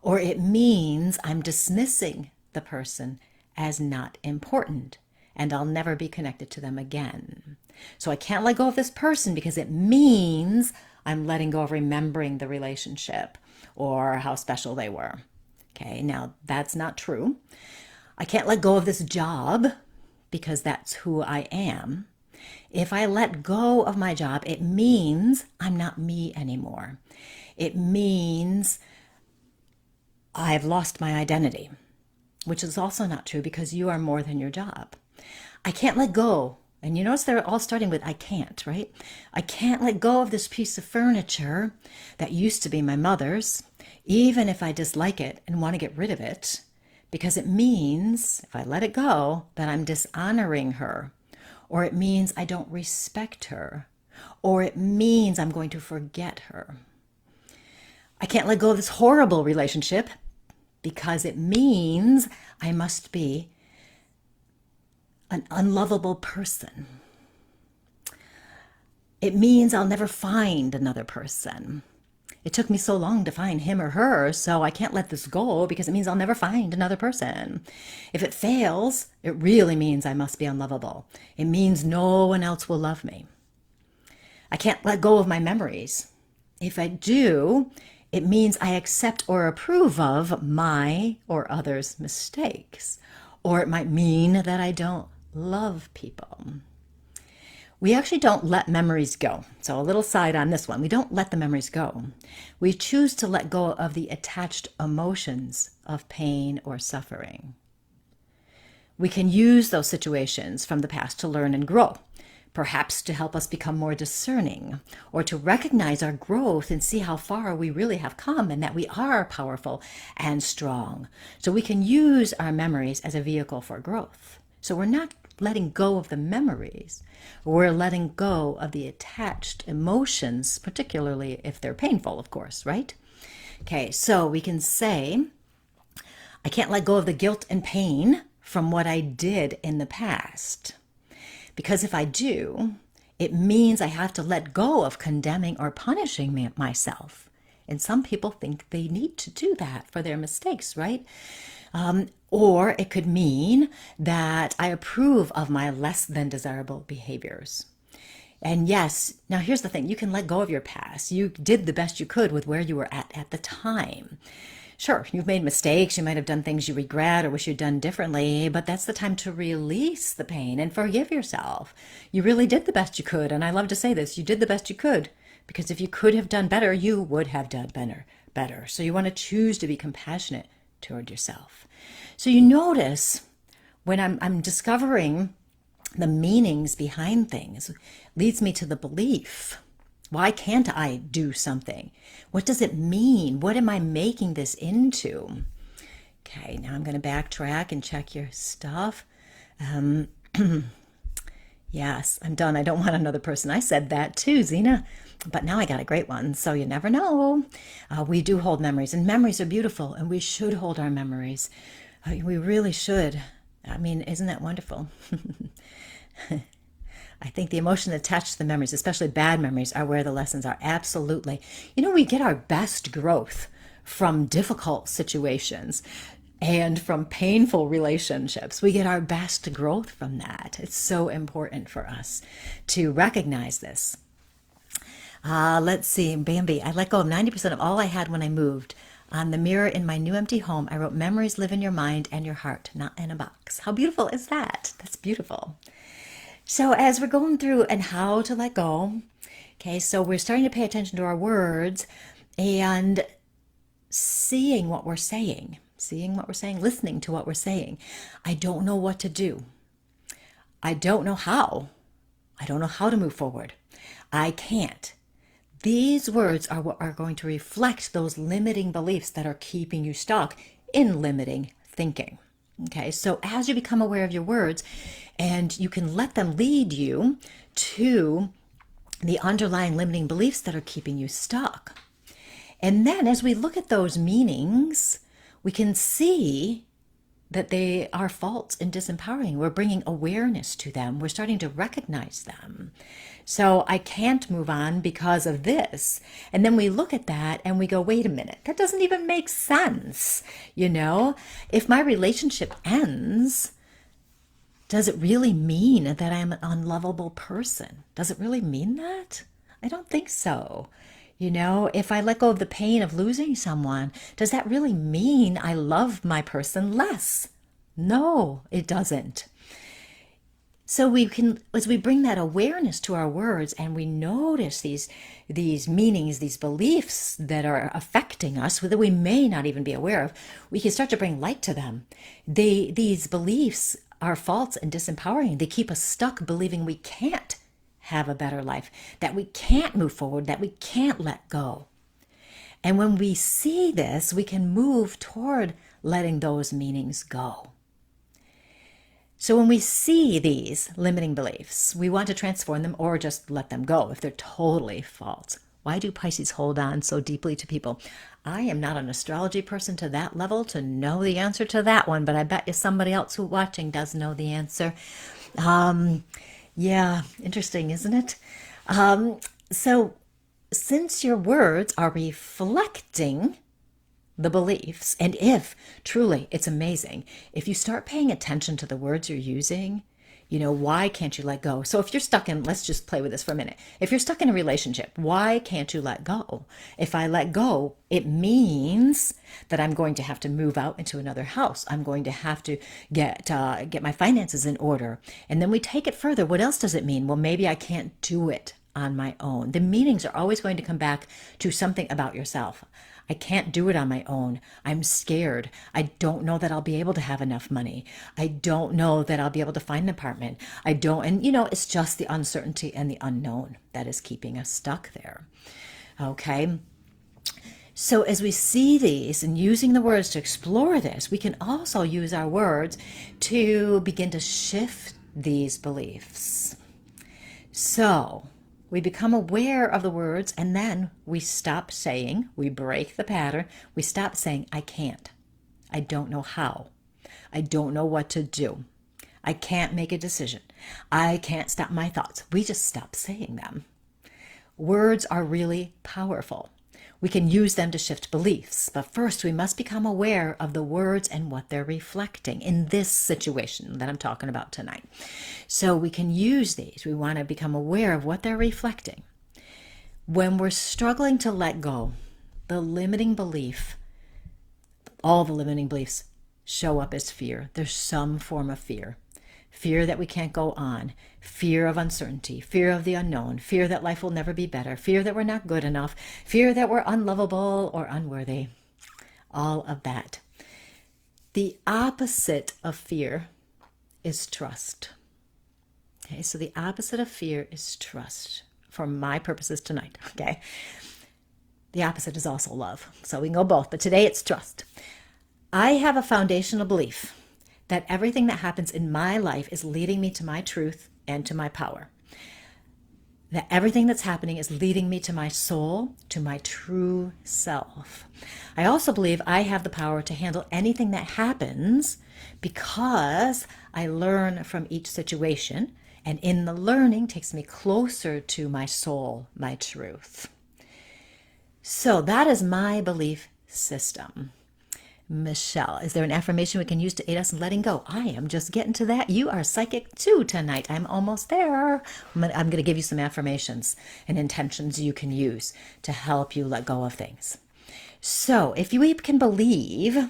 S1: Or it means I'm dismissing the person as not important and I'll never be connected to them again. So I can't let go of this person because it means I'm letting go of remembering the relationship or how special they were. Okay, now that's not true. I can't let go of this job because that's who I am. If I let go of my job, it means I'm not me anymore. It means I've lost my identity, which is also not true because you are more than your job. I can't let go. And you notice they're all starting with I can't, right? I can't let go of this piece of furniture that used to be my mother's, even if I dislike it and want to get rid of it, because it means if I let it go, that I'm dishonoring her. Or it means I don't respect her. Or it means I'm going to forget her. I can't let go of this horrible relationship because it means I must be an unlovable person. It means I'll never find another person. It took me so long to find him or her, so I can't let this go because it means I'll never find another person. If it fails, it really means I must be unlovable. It means no one else will love me. I can't let go of my memories. If I do, it means I accept or approve of my or others' mistakes. Or it might mean that I don't love people. We actually don't let memories go. So a little side on this one. We don't let the memories go. We choose to let go of the attached emotions of pain or suffering. We can use those situations from the past to learn and grow, perhaps to help us become more discerning, or to recognize our growth and see how far we really have come and that we are powerful and strong. So we can use our memories as a vehicle for growth. So we're not letting go of the memories. We're letting go of the attached emotions, particularly if they're painful, of course, right? Okay, so we can say, I can't let go of the guilt and pain from what I did in the past. Because if I do, it means I have to let go of condemning or punishing myself. And some people think they need to do that for their mistakes, right? Or it could mean that I approve of my less than desirable behaviors. And yes, now here's the thing, you can let go of your past. You did the best you could with where you were at the time. Sure, you've made mistakes, you might have done things you regret or wish you'd done differently, but that's the time to release the pain and forgive yourself. You really did the best you could, and I love to say this, you did the best you could, because if you could have done better, you would have done better. So you want to choose to be compassionate toward yourself. So you notice when I'm discovering the meanings behind things, leads me to the belief. Why can't I do something? What does it mean? What am I making this into? Okay, now I'm going to backtrack and check your stuff. Yes, I'm done. I don't want another person. I said that too, Zena. But now I got a great one, so you never know. We do hold memories, and memories are beautiful, and we should hold our memories. We really should. I mean, isn't that wonderful? I think the emotion attached to the memories, especially bad memories, are where the lessons are. Absolutely. You know, we get our best growth from difficult situations and from painful relationships. We get our best growth from that. It's so important for us to recognize this. Let's see, Bambi, I let go of 90% of all I had when I moved. On the mirror in my new empty home, I wrote, memories live in your mind and your heart, not in a box. How beautiful is that? That's beautiful. So as we're going through and how to let go, okay, so we're starting to pay attention to our words and seeing what we're saying, listening to what we're saying. I don't know what to do. I don't know how. I don't know how to move forward. I can't. These words are what are going to reflect those limiting beliefs that are keeping you stuck in limiting thinking. Okay, so as you become aware of your words and you can let them lead you to the underlying limiting beliefs that are keeping you stuck. And then as we look at those meanings, we can see that they are false and disempowering. We're bringing awareness to them. We're starting to recognize them. So I can't move on because of this. And then we look at that and we go, wait a minute, that doesn't even make sense. You know, if my relationship ends, does it really mean that I'm an unlovable person? Does it really mean that? I don't think so. You know, if I let go of the pain of losing someone, does that really mean I love my person less? No, it doesn't. So we can, as we bring that awareness to our words and we notice these meanings, these beliefs that are affecting us that we may not even be aware of, we can start to bring light to them. These beliefs are false and disempowering. They keep us stuck believing we can't have a better life, that we can't move forward, that we can't let go. And when we see this, we can move toward letting those meanings go. So when we see these limiting beliefs, we want to transform them or just let them go if they're totally false. Why do Pisces hold on so deeply to people? I am not an astrology person to that level to know the answer to that one, but I bet you somebody else who's watching does know the answer. Yeah, interesting, isn't it? So since your words are reflecting the beliefs, and if truly, it's amazing, if you start paying attention to the words you're using, you know, why can't you let go? So if you're stuck in, let's just play with this for a minute. If you're stuck in a relationship, why can't you let go? If I let go, it means that I'm going to have to move out into another house. I'm going to have to get my finances in order. And then we take it further. What else does it mean? Well, maybe I can't do it on my own. The meanings are always going to come back to something about yourself. I can't do it on my own. I'm scared. I don't know that I'll be able to have enough money. I don't know that I'll be able to find an apartment. I don't, and it's just the uncertainty and the unknown that is keeping us stuck there. Okay. So as we see these and using the words to explore this, we can also use our words to begin to shift these beliefs. So we become aware of the words, and then we stop saying, we break the pattern, we stop saying, I can't. I don't know how. I don't know what to do. I can't make a decision. I can't stop my thoughts. We just stop saying them. Words are really powerful. We can use them to shift beliefs, but first we must become aware of the words and what they're reflecting in this situation that I'm talking about tonight. So we can use these. We want to become aware of what they're reflecting. When we're struggling to let go, the limiting belief, all the limiting beliefs show up as fear. There's some form of fear. Fear that we can't go on, fear of uncertainty, fear of the unknown, fear that life will never be better, fear that we're not good enough, fear that we're unlovable or unworthy, all of that. The opposite of fear is trust. Okay, so the opposite of fear is trust for my purposes tonight, okay? The opposite is also love, so we can go both, but today it's trust. I have a foundational belief that everything that happens in my life is leading me to my truth and to my power. That everything that's happening is leading me to my soul, to my true self. I also believe I have the power to handle anything that happens because I learn from each situation, and in the learning takes me closer to my soul, my truth. So that is my belief system. Michelle, is there an affirmation we can use to aid us in letting go? I am just getting to that. You are psychic too tonight. I'm almost there. I'm going to give you some affirmations and intentions you can use to help you let go of things. So if we can believe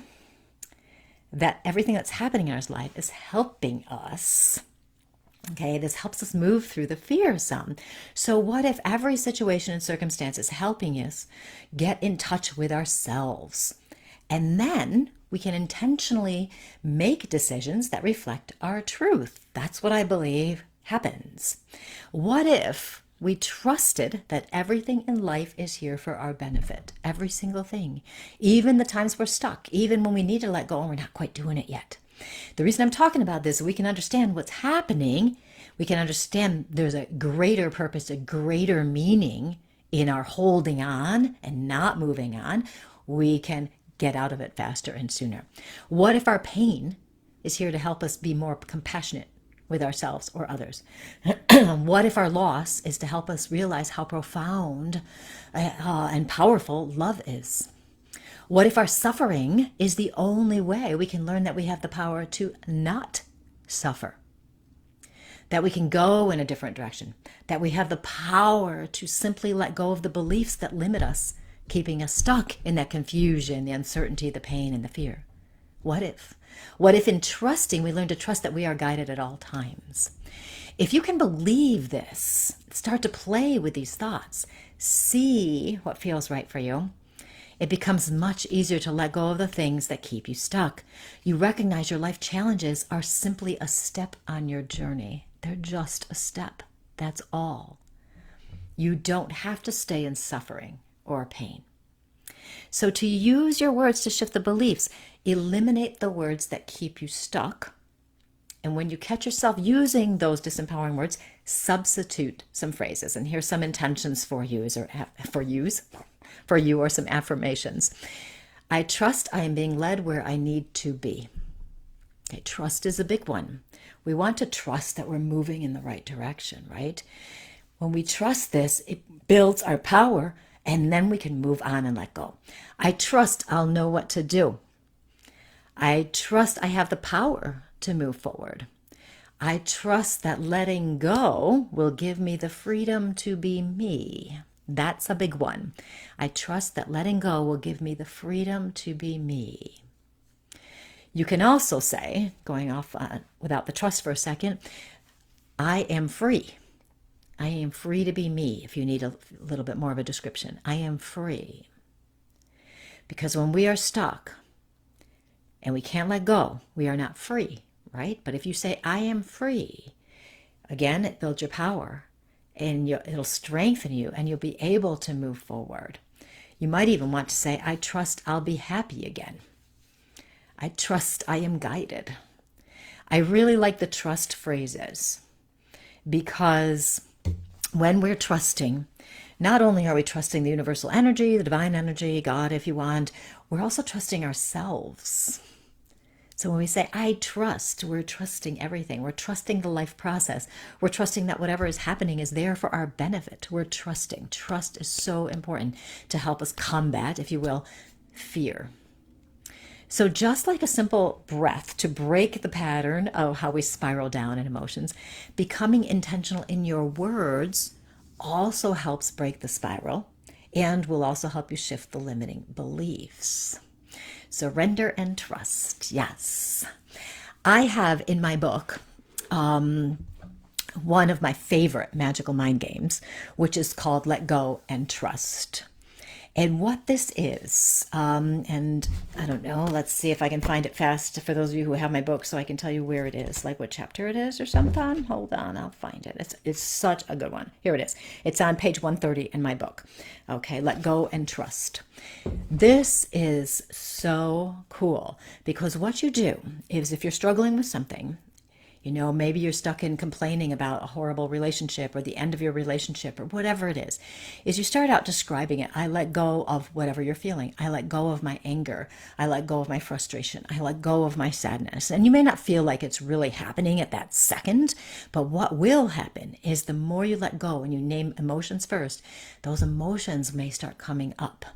S1: that everything that's happening in our life is helping us, okay, this helps us move through the fear some. So what if every situation and circumstance is helping us get in touch with ourselves? And then we can intentionally make decisions that reflect our truth. That's what I believe happens. What if we trusted that everything in life is here for our benefit? Every single thing. Even the times we're stuck, even when we need to let go and we're not quite doing it yet. The reason I'm talking about this is we can understand what's happening. We can understand there's a greater purpose, a greater meaning in our holding on and not moving on. We can get out of it faster and sooner. What if our pain is here to help us be more compassionate with ourselves or others? What if our loss is to help us realize how profound and powerful love is? What if our suffering is the only way we can learn that we have the power to not suffer? That we can go in a different direction? That we have the power to simply let go of the beliefs that limit us, keeping us stuck in that confusion, the uncertainty, the pain, and the fear? What if? What if in trusting, we learn to trust that we are guided at all times? If you can believe this, start to play with these thoughts, see what feels right for you, it becomes much easier to let go of the things that keep you stuck. You recognize your life challenges are simply a step on your journey. They're just a step. That's all. You don't have to stay in suffering or pain. So to use your words to shift the beliefs, eliminate the words that keep you stuck. And when you catch yourself using those disempowering words, substitute some phrases. And here's some intentions for you or some affirmations. I trust I am being led where I need to be. Okay, trust is a big one. We want to trust that we're moving in the right direction, right? When we trust this, it builds our power, and then we can move on and let go. I trust I'll know what to do. I trust I have the power to move forward. I trust that letting go will give me the freedom to be me. That's a big one. I trust that letting go will give me the freedom to be me. You can also say, going off without the trust for a second, I am free. I am free to be me, if you need a little bit more of a description. I am free. Because when we are stuck and we can't let go, we are not free, right? But if you say, I am free, again, it builds your power and it'll strengthen you and you'll be able to move forward. You might even want to say, I trust I'll be happy again. I trust I am guided. I really like the trust phrases because when we're trusting, not only are we trusting the universal energy, the divine energy, God, if you want, we're also trusting ourselves. So when we say, I trust, we're trusting everything. We're trusting the life process. We're trusting that whatever is happening is there for our benefit. We're trusting. Trust is so important to help us combat, if you will, fear. So just like a simple breath to break the pattern of how we spiral down in emotions, becoming intentional in your words also helps break the spiral and will also help you shift the limiting beliefs. Surrender and trust. Yes. I have in my book one of my favorite magical mind games, which is called Let Go and Trust. And what this is, and I don't know, let's see if I can find it fast for those of you who have my book so I can tell you where it is, like what chapter it is or something. Hold on, I'll find it. It's such a good one. Here it is. It's on page 130 in my book. Okay, Let Go and Trust. This is so cool because what you do is if you're struggling with something, you know, maybe you're stuck in complaining about a horrible relationship or the end of your relationship or whatever it is you start out describing it. I let go of whatever you're feeling. I let go of my anger. I let go of my frustration. I let go of my sadness. And you may not feel like it's really happening at that second, but what will happen is the more you let go and you name emotions first, those emotions may start coming up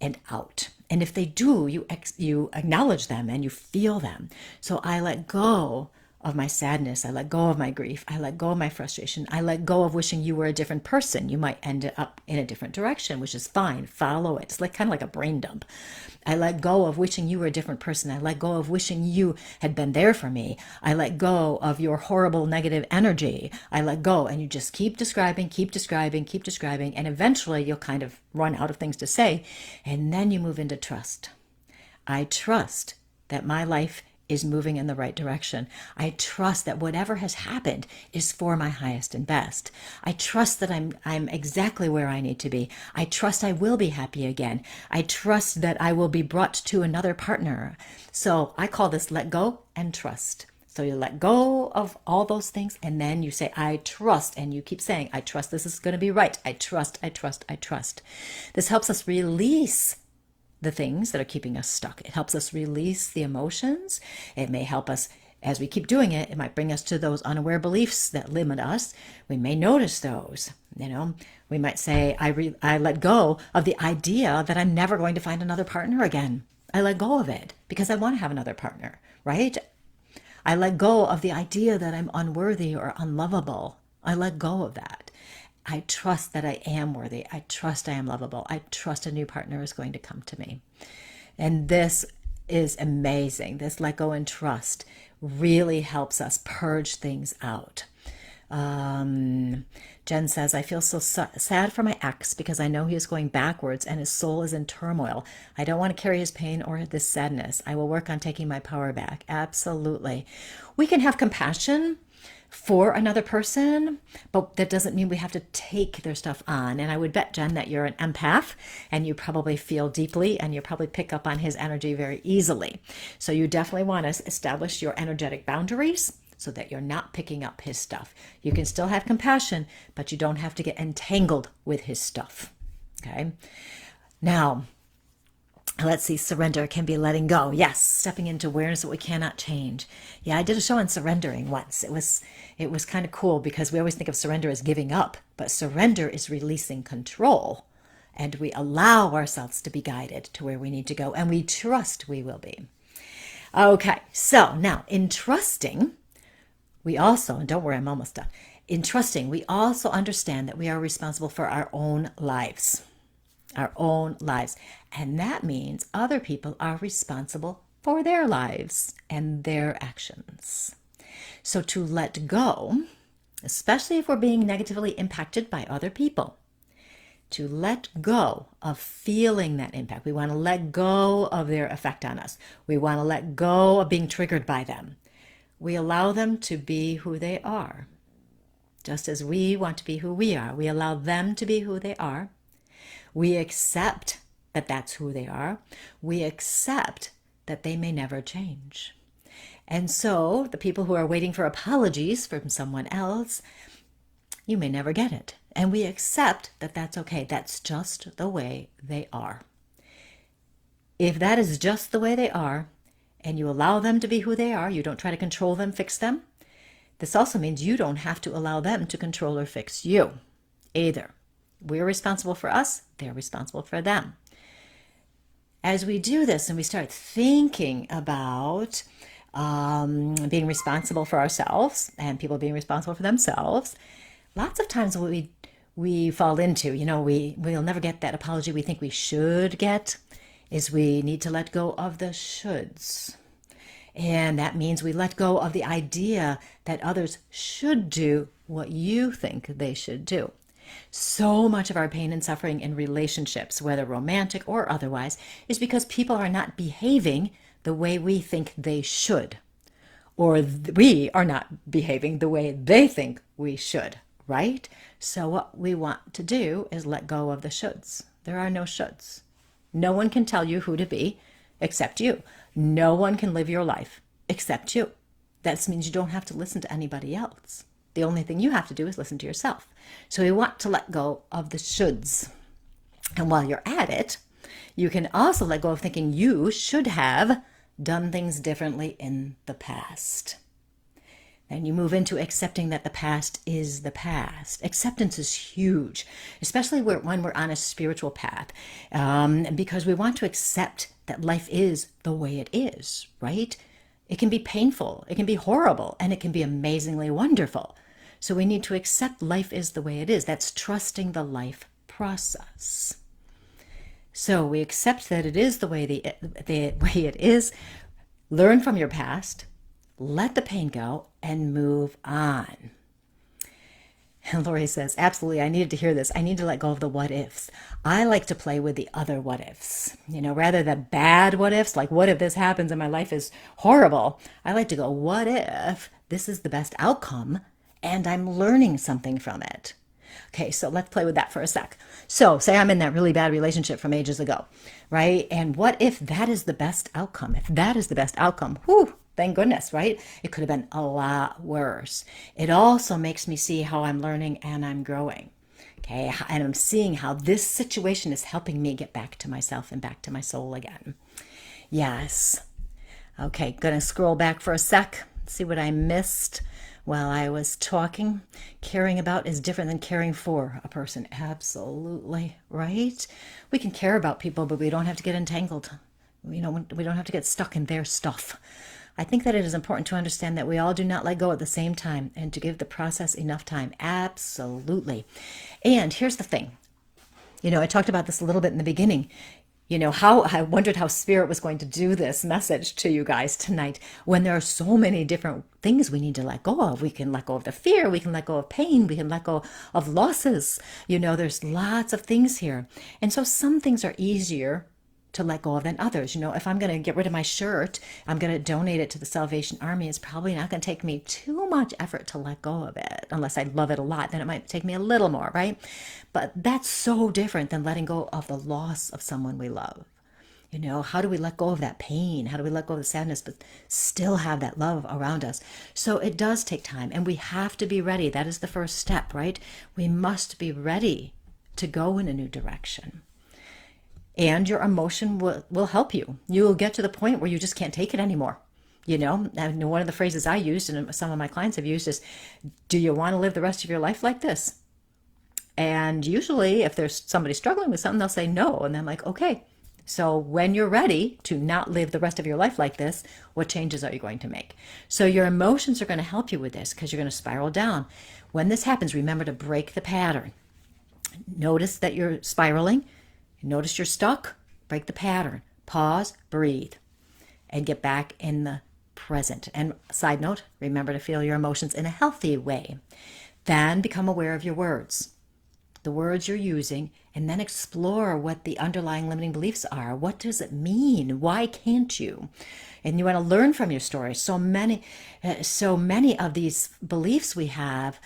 S1: and out. And if they do, you acknowledge them and you feel them. So I let go of my sadness. I let go of my grief. I let go of my frustration. I let go of wishing you were a different person. You might end up in a different direction, which is fine. Follow it. It's like kind of like a brain dump. I let go of wishing you were a different person. I let go of wishing you had been there for me. I let go of your horrible negative energy. I let go. And you just keep describing, and eventually you'll kind of run out of things to say. And then you move into trust. I trust that my life is moving in the right direction. I trust that whatever has happened is for my highest and best. I trust that I'm exactly where I need to be. I trust I will be happy again. I trust that I will be brought to another partner. So I call this let go and trust. So you let go of all those things and then you say, I trust. And you keep saying, I trust this is going to be right. I trust, I trust, I trust. This helps us release the things that are keeping us stuck. It helps us release the emotions. It may help us, as we keep doing it, it might bring us to those unaware beliefs that limit us. We may notice those. You know, we might say, I let go of the idea that I'm never going to find another partner again. I let go of it because I want to have another partner, right? I let go of the idea that I'm unworthy or unlovable. I let go of that. I trust that I am worthy. I trust I am lovable. I trust a new partner is going to come to me. And this is amazing. This let go and trust really helps us purge things out. Jen says, I feel so sad for my ex because I know he is going backwards and his soul is in turmoil. I don't want to carry his pain or this sadness. I will work on taking my power back. Absolutely. We can have compassion for another person, but that doesn't mean we have to take their stuff on. And I would bet, Jen, that you're an empath and you probably feel deeply and you probably pick up on his energy very easily. So you definitely want to establish your energetic boundaries so that you're not picking up his stuff. You can still have compassion, but you don't have to get entangled with his stuff. Okay. Now, let's see, surrender can be letting go. Yes, stepping into awareness that we cannot change. Yeah, I did a show on surrendering once. It was kind of cool because we always think of surrender as giving up, but surrender is releasing control. And we allow ourselves to be guided to where we need to go, and we trust we will be. Okay, so now in trusting, we also, and don't worry, I'm almost done. In trusting, we also understand that we are responsible for our own lives. Our own lives. And that means other people are responsible for their lives and their actions. So to let go, especially if we're being negatively impacted by other people, to let go of feeling that impact. We want to let go of their effect on us. We want to let go of being triggered by them. We allow them to be who they are. Just as we want to be who we are, we allow them to be who they are. We accept that that's who they are. We accept that they may never change. And so the people who are waiting for apologies from someone else, you may never get it. And we accept that that's okay. That's just the way they are. If that is just the way they are, and you allow them to be who they are, you don't try to control them, fix them, this also means you don't have to allow them to control or fix you either. We're responsible for us, they're responsible for them. As we do this and we start thinking about being responsible for ourselves and people being responsible for themselves, lots of times what we fall into, we'll never get that apology we think we should get, is we need to let go of the shoulds. And that means we let go of the idea that others should do what you think they should do. So much of our pain and suffering in relationships, whether romantic or otherwise, is because people are not behaving the way we think they should. Or we are not behaving the way they think we should, right? So what we want to do is let go of the shoulds. There are no shoulds. No one can tell you who to be except you. No one can live your life except you. That means you don't have to listen to anybody else. The only thing you have to do is listen to yourself. So we want to let go of the shoulds. And while you're at it, you can also let go of thinking you should have done things differently in the past. And you move into accepting that the past is the past. Acceptance is huge, especially when we're on a spiritual path, because we want to accept that life is the way it is, right? It can be painful, it can be horrible, and it can be amazingly wonderful. So we need to accept life is the way it is. That's trusting the life process. So we accept that it is the way it is. Learn from your past, let the pain go, and move on. And Lori says, absolutely, I needed to hear this. I need to let go of the what ifs. I like to play with the other what ifs. Rather than bad what ifs, like what if this happens and my life is horrible? I like to go, what if this is the best outcome and I'm learning something from it? Okay, so let's play with that for a sec. So say I'm in that really bad relationship from ages ago, right? And what if that is the best outcome? If that is the best outcome, whew, thank goodness, right? It could have been a lot worse. It also makes me see how I'm learning and I'm growing. Okay, and I'm seeing how this situation is helping me get back to myself and back to my soul again. Yes. Okay, gonna scroll back for a sec, see what I missed while I was talking. Caring about is different than caring for a person. Absolutely, right? We can care about people, but we don't have to get entangled. We don't have to get stuck in their stuff. I think that it is important to understand that we all do not let go at the same time and to give the process enough time. Absolutely. And here's the thing. I talked about this a little bit in the beginning. How I wondered how Spirit was going to do this message to you guys tonight when there are so many different things we need to let go of. We can let go of the fear. We can let go of pain. We can let go of losses. There's lots of things here. And so some things are easier to let go of than others. If I'm going to get rid of my shirt, I'm going to donate it to the Salvation Army. It's probably not going to take me too much effort to let go of it. Unless I love it a lot, then it might take me a little more, right? But that's so different than letting go of the loss of someone we love. How do we let go of that pain? How do we let go of the sadness, but still have that love around us? So it does take time, and we have to be ready. That is the first step, right? We must be ready to go in a new direction. And your emotion will help you. You will get to the point where you just can't take it anymore. And one of the phrases I used and some of my clients have used is, do you want to live the rest of your life like this? And usually if there's somebody struggling with something, they'll say no. And I'm like, okay, so when you're ready to not live the rest of your life like this, what changes are you going to make? So your emotions are going to help you with this because you're going to spiral down. When this happens, remember to break the pattern. Notice that you're spiraling. Notice you're stuck, break the pattern, pause, breathe, and get back in the present. And side note, remember to feel your emotions in a healthy way. Then become aware of your words. the words you're using, and then explore what the underlying limiting beliefs are. What does it mean? Why can't you? And you want to learn from your story. So many of these beliefs we have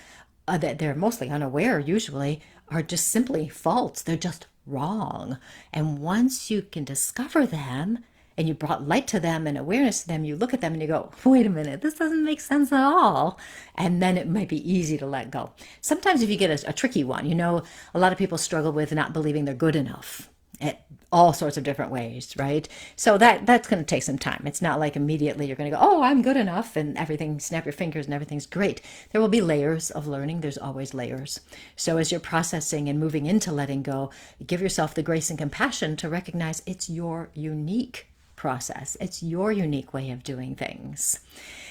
S1: that they're mostly unaware usually are just simply false. They're just wrong. And once you can discover them and you brought light to them and awareness to them, you look at them and you go, wait a minute, this doesn't make sense at all. And then it might be easy to let go. Sometimes if you get a tricky one, a lot of people struggle with not believing they're good enough at all sorts of different ways, right? So that's going to take some time. It's not like immediately you're going to go, oh, I'm good enough and everything, snap your fingers and everything's great. There will be layers of learning. There's always layers. So as you're processing and moving into letting go, give yourself the grace and compassion to recognize it's your unique process. It's your unique way of doing things.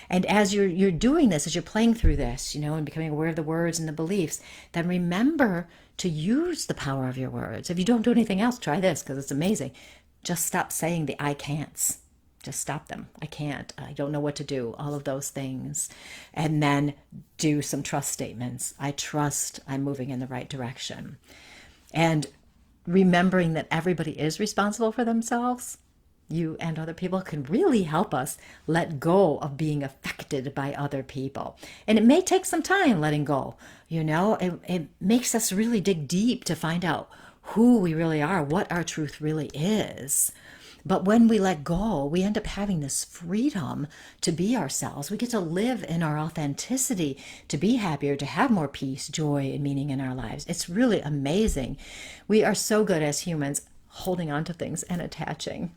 S1: And as you're doing this, as you're playing through this, and becoming aware of the words and the beliefs, then remember to use the power of your words. If you don't do anything else, try this because it's amazing. Just stop saying the I can'ts. Just stop them. I can't. I don't know what to do. All of those things. And then do some trust statements. I trust I'm moving in the right direction. And remembering that everybody is responsible for themselves, you and other people, can really help us let go of being affected by other people. And it may take some time letting go. It makes us really dig deep to find out who we really are, what our truth really is. But when we let go, we end up having this freedom to be ourselves. We get to live in our authenticity, to be happier, to have more peace, joy, and meaning in our lives. It's really amazing. We are so good as humans holding on to things and attaching.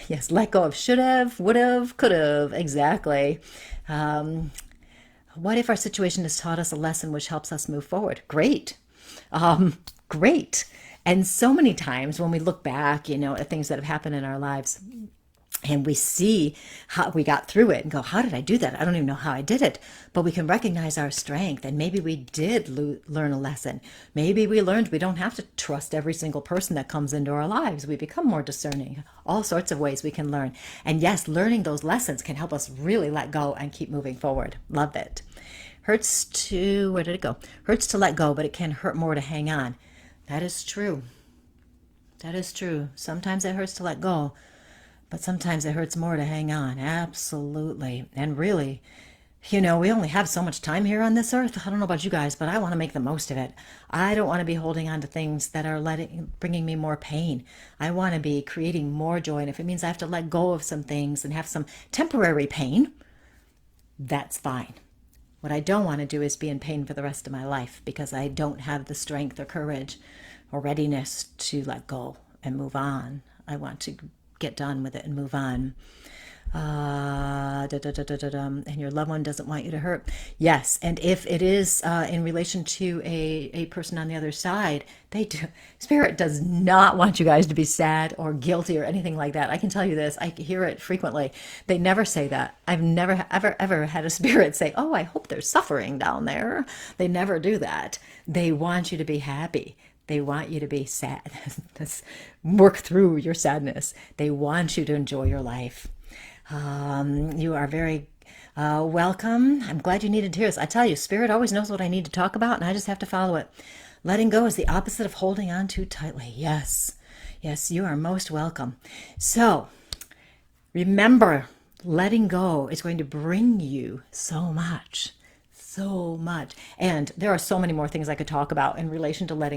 S1: Yes, let go of should have, would have, could have. Exactly. What if our situation has taught us a lesson which helps us move forward? Great. Great. And so many times when we look back, at things that have happened in our lives, and we see how we got through it and go, how did I do that? I don't even know how I did it. But we can recognize our strength. And maybe we did learn a lesson. Maybe we learned we don't have to trust every single person that comes into our lives. We become more discerning. All sorts of ways we can learn. And yes, learning those lessons can help us really let go and keep moving forward. Love it. Where did it go? Hurts to let go, but it can hurt more to hang on. That is true. That is true. Sometimes it hurts to let go, but sometimes it hurts more to hang on. Absolutely. And really, we only have so much time here on this earth. I don't know about you guys, but I want to make the most of it. I don't want to be holding on to things that are bringing me more pain. I want to be creating more joy. And if it means I have to let go of some things and have some temporary pain, that's fine. What I don't want to do is be in pain for the rest of my life because I don't have the strength or courage or readiness to let go and move on. I want to get done with it and move on. And your loved one doesn't want you to hurt. Yes, and if it is in relation to a person on the other side, Spirit does not want you guys to be sad or guilty or anything like that. I can tell you this. I hear it frequently. They never say that. I've never, ever had a spirit say, oh, I hope they're suffering down there. They never do that. They want you to be happy. They want you to be sad. Work through your sadness. They want you to enjoy your life. You are very welcome. I'm glad you needed to hear this. I tell you, Spirit always knows what I need to talk about, and I just have to follow it. Letting go is the opposite of holding on too tightly. Yes. Yes, you are most welcome. So, remember, letting go is going to bring you so much. So much. And there are so many more things I could talk about in relation to letting